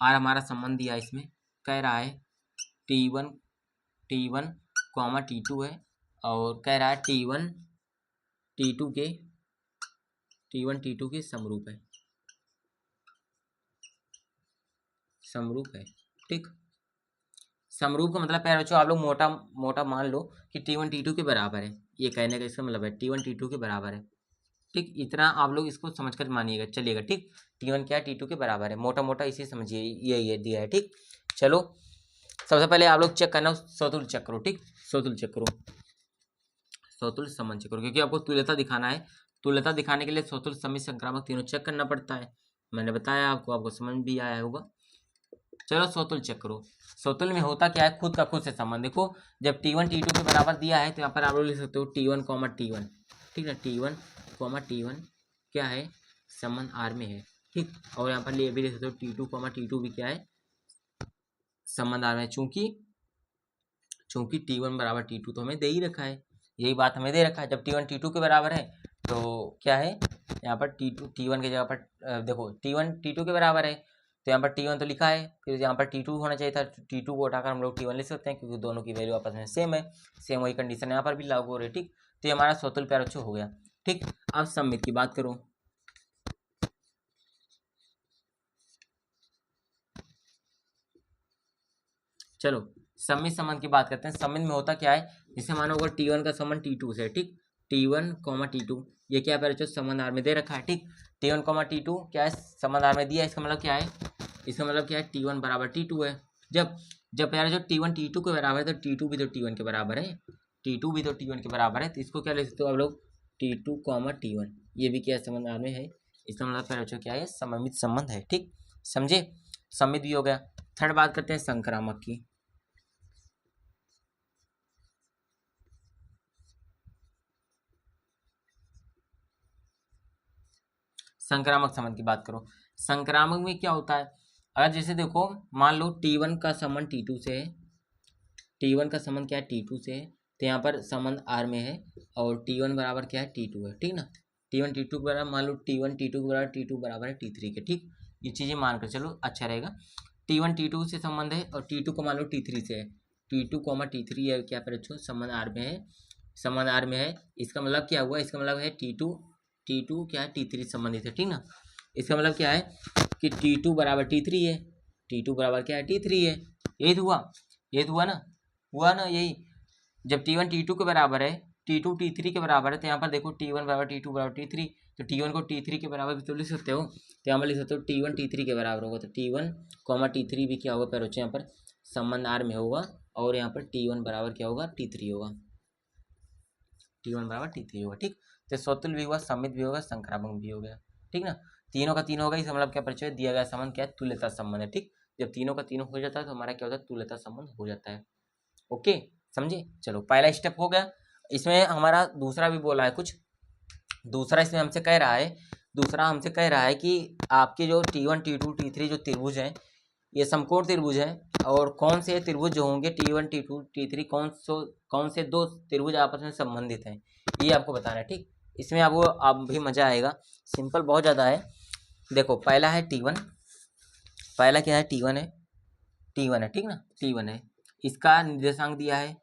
आर हमारा संबंध दिया इसमें, कह रहा है T1 कॉमा T2 है, और कह रहा है T1 T2 के समरूप है, ठीक। समरूप का मतलब प्यारे बच्चों आप लोग मोटा मोटा मान लो कि T1 T2 के बराबर है, ये कहने का इसका मतलब है T1 T2 के बराबर है, ठीक। इतना आप लोग इसको समझकर मानिएगा चलिएगा, ठीक। T1 क्या है, T2 के बराबर है, मोटा मोटा इसे समझिए, ये दिया है, ठीक। चलो सबसे पहले आप लोग चेक करना, स्वतुल्य चेक करो, ठीक, स्वतुल्य चेक करो, स्वतुल्य संबंध चेक करो, क्योंकि आपको तुल्यता दिखाना है, तुल्यता दिखाने के लिए स्वतुल्य समित संक्रामक तीनों चेक करना पड़ता है, मैंने बताया आपको समझ भी आया होगा। चलो स्वतुल्य चेक करो, स्वतुल्य में होता क्या है, खुद का खुद से संबंध। देखो जब T1 T2 के बराबर दिया है तो यहाँ पर आप लोग लिख सकते हो T1 T1, ठीक है, T1 T1 क्या है, संबंध आर में है, ठीक। और यहाँ पर ये भी लिख सकते हो T2 T2 भी क्या है, संबंध आर में है, चूंकि T1 बराबर T2 तो हमें दे ही रखा है, यही बात हमें दे रखा है। जब T1 T2 के बराबर है तो क्या है, यहाँ पर T1 की जगह पर देखो T1 T2 के बराबर है, तो यहाँ पर T1 तो लिखा है, फिर यहाँ पर T2 होना चाहिए था, T2 को उठाकर हम लोग T1 लिख सकते हैं, क्योंकि दोनों की वैल्यू आपस में सेम है, सेम वही कंडीशन यहाँ पर भी लागू हो रही है, ठीक। तो ये हमारा स्वतुल्य प्यार हो गया, ठीक। अब सममित की बात करो, चलो सममित संबंध की बात करते हैं। सममित में होता क्या है, जैसे मानो अगर T1 का संबंध T2 से, ठीक, T1 T2 ये क्या है, संबंध आर में दे रखा है, ठीक। T1 T2 क्या है, संबंध आर में दिया है, इसका मतलब क्या है, इसका मतलब क्या है, T1 बराबर T2 है। जब जब यार जो T1 T2 के बराबर है तो T2 भी तो T1 के बराबर है, T2 भी तो T1 के बराबर है, तो इसको क्या ले सकते हो आप लोग, T2 T1 ये भी क्या संबंध आर में है, इसका मतलब प्यारे बच्चों क्या है, सममित संबंध है, ठीक, समझे। सममित भी हो गया। थर्ड बात करते हैं संक्रामक की, संक्रामक संबंध की बात करो, संक्रामक में क्या होता है, अगर जैसे देखो मान लो T1 का संबंध T2 से है, T1 का संबंध क्या है T2 से है, तो यहाँ पर संबंध R में है और T1 बराबर क्या है T2 है, ठीक ना। T1 T2 बराबर, मान लो T1 T2 बराबर T2 बराबर है T3 के, ठीक। ये चीज़ें मानकर चलो, अच्छा रहेगा। T1 T2 से संबंध है और T2 को मान लो T3 से है, T2 T3 है, क्या पर संबंध R में है, संबंध R में है। इसका मतलब क्या हुआ, इसका मतलब है T2 क्या है T3 संबंधित है, ठीक ना। इसका मतलब क्या है कि T2 बराबर T3 है, T2 बराबर क्या है T3 है, यही तो हुआ, यही तो हुआ ना यही। जब T1 T2 के बराबर है, T2 T3 के बराबर है, तो यहाँ पर देखो T1 बराबर T2 बराबर T3, तो T1 को T3 के बराबर भी तो लिख सकते हो, तो यहाँ पर लिख सकते हो T1 T3 के बराबर होगा, तो T1 T3 भी क्या होगा पैर बच्चों, यहाँ पर संबंध R में होगा और यहाँ पर T1 बराबर क्या होगा T3 होगा, T1 बराबर T3 होगा, ठीक। तो स्वतुल्य भी हुआ, समित भी होगा, संक्रामक भी हो गया, ठीक ना। तीनों का तीन होगा, इसका मतलब क्या परिचय, दिया गया संबंध क्या है, तुल्यता संबंध है, ठीक। जब तीनों का तीनों हो जाता है तो हमारा क्या होता है, तुल्यता संबंध हो जाता है। ओके, समझे। चलो पहला स्टेप हो गया। इसमें हमारा दूसरा भी बोला है कुछ, दूसरा इसमें हमसे कह रहा है कि आपके जो T1 T2 T3 जो त्रिभुज हैं, ये समकोण त्रिभुज हैं, और कौन से त्रिभुज जो होंगे T1 T2 T3, कौन से दो त्रिभुज आपस में संबंधित हैं, ये आपको बताना है, ठीक। इसमें आपको अब भी मजा आएगा, सिंपल बहुत ज़्यादा है। देखो पहला है T1, पहला क्या है T1 है, ठीक ना, T1 है, इसका निर्देशांक दिया है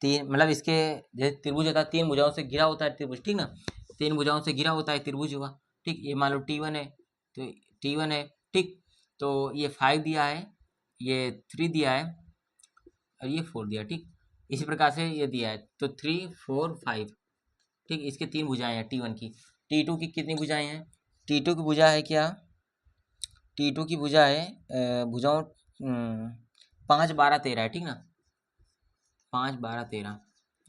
3, मतलब इसके जैसे त्रिभुज होता है, 3 भुजाओं से घिरा होता है त्रिभुज, ठीक ना, 3 भुजाओं से घिरा होता है त्रिभुज हुआ, ठीक। ये मान लो T1 है, तो T1 है, ठीक। तो ये 5 दिया है, ये 3 दिया है और ये 4 दिया, ठीक। इसी प्रकार से ये दिया है, तो 3 4 5, ठीक। इसके 3 भुजाएं हैं T1 की। T2 की कितनी भुजाएं हैं, T2 की भुजा है क्या, T2 की भुजा है भुजाओं 5 12 13 है, ठीक ना, 5 12 13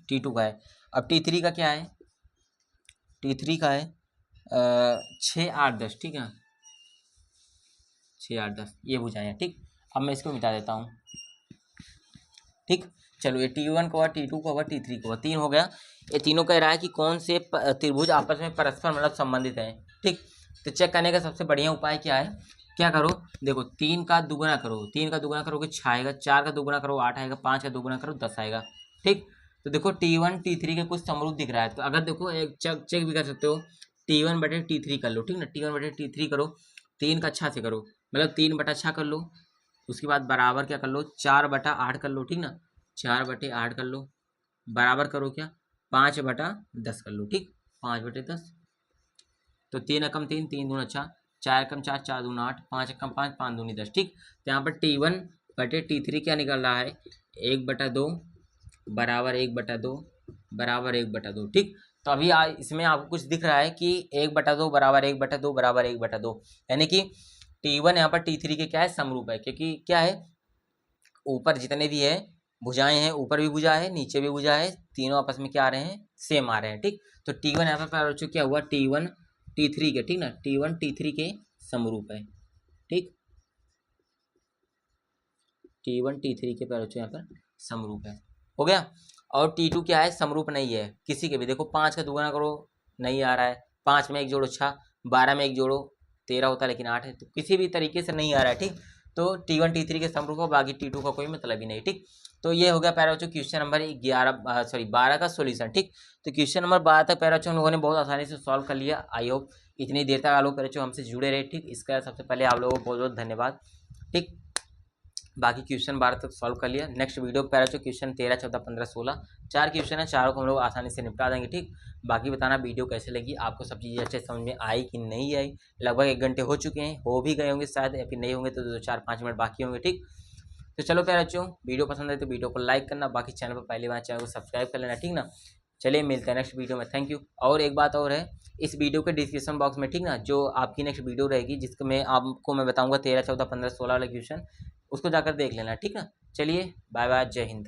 T2 का है। अब T3 का क्या है, T3 का है 6 8 10, ठीक है, 6 8 10 ये भुजाएं हैं, ठीक। अब मैं इसको मिटा देता हूँ, ठीक। चलो ये T1 को हुआ, T2 को हुआ, T3 को हुआ, 3 हो गया। ये तीनों कह रहा है कि कौन से त्रिभुज आपस में परस्पर मतलब संबंधित हैं, ठीक। तो चेक करने का सबसे बढ़िया उपाय क्या है, क्या करो, देखो 3 का दुगुना करो, 3 का दुगुना करोगे 6 आएगा, 4 का दुगुना करो 8 आएगा, 5 का दुगुना करो 10 आएगा, ठीक। तो देखो T1 T3 के कुछ समरूप दिख रहा है, तो अगर देखो एक चेक भी कर सकते हो, T1 बटे T3 कर लो, ठीक ना, T1 बटे T3 करो, 3 का अच्छा से करो, मतलब 3 बटा 6 कर लो, उसके बाद बराबर क्या कर लो 4 बटा 8 कर लो, ठीक ना, 4 बटे 8 कर लो, बराबर करो क्या 5 बटा 10 कर लो, ठीक, 5 बटे 10। तो 3 एकम 3 3 दूना 4, 4 एकम 4 4 दूना 8, 5 एकम 5 5 दूनी 10, ठीक। तो यहाँ पर T1 बटे T3 क्या निकल रहा है, 1 बटा 2 बराबर 1 बटा 2 बराबर 1 बटा 2, ठीक। तो अभी इसमें आपको कुछ दिख रहा है कि 1 बटा 2 बराबर 1 बटा 2 बराबर 1 बटा 2, यानी कि T1 यहाँ पर T3 के क्या है समरूप है, क्योंकि क्या है ऊपर जितने भी है भुजाएं हैं, ऊपर भी भुजा है नीचे भी भुजा है, तीनों आपस में क्या आ रहे हैं सेम आ रहे हैं, ठीक। तो T1 यहाँ पर क्या हुआ T1 T3 के, ठीक ना, T1 T3 के समरूप है, ठीक, T1 T3 के पैरों यहाँ पर समरूप है, हो गया। और T2 क्या है समरूप नहीं है किसी के भी, देखो 5 का दुगुना करो नहीं आ रहा है, 5 में 1 जोड़ो 6, 12 में 1 जोड़ो 13 होता है लेकिन 8 है, तो किसी भी तरीके से नहीं आ रहा है, ठीक। तो T1 T3 के समरूप हो, बाकी T2 का कोई मतलब ही नहीं, ठीक। तो ये हो गया पैरा बच्चों क्वेश्चन नंबर 12 का सोल्यूशन, ठीक। तो क्वेश्चन नंबर 12 तक पैरा बच्चों हम लोगों ने बहुत आसानी से सॉल्व कर लिया। आई होप इतनी देर तक आप लोग पैरा बच्चों हमसे जुड़े रहे, ठीक। इसका सबसे पहले आप लोगों को बहुत बहुत धन्यवाद, ठीक। बाकी क्वेश्चन 12 तक सॉल्व कर लिया। नेक्स्ट वीडियो पैरा बच्चों क्वेश्चन 13 14 15 16 4 क्वेश्चन है, चारों को हम लोग आसानी से निपटा देंगे, ठीक। बाकी बताना वीडियो कैसे लगी, आपको सब चीज़ें अच्छे समझ में आई कि नहीं आई। लगभग 1 घंटे हो चुके हैं, हो भी गए होंगे शायद, या फिर नहीं होंगे तो 2 4 5 मिनट बाकी होंगे, ठीक। तो चलो प्यारे बच्चों वीडियो पसंद है तो वीडियो को लाइक करना, बाकी चैनल पर पहली बार चैनल को सब्सक्राइब कर लेना, ठीक ना। चलिए मिलते हैं नेक्स्ट वीडियो में, थैंक यू। और एक बात और है, इस वीडियो के डिस्क्रिप्शन बॉक्स में, ठीक ना, जो आपकी नेक्स्ट वीडियो रहेगी जिसको मैं बताऊंगा 13 14 15 16 वाला क्वेश्चन, उसको जाकर देख लेना, ठीक ना। चलिए बाय बाय, जय हिंद।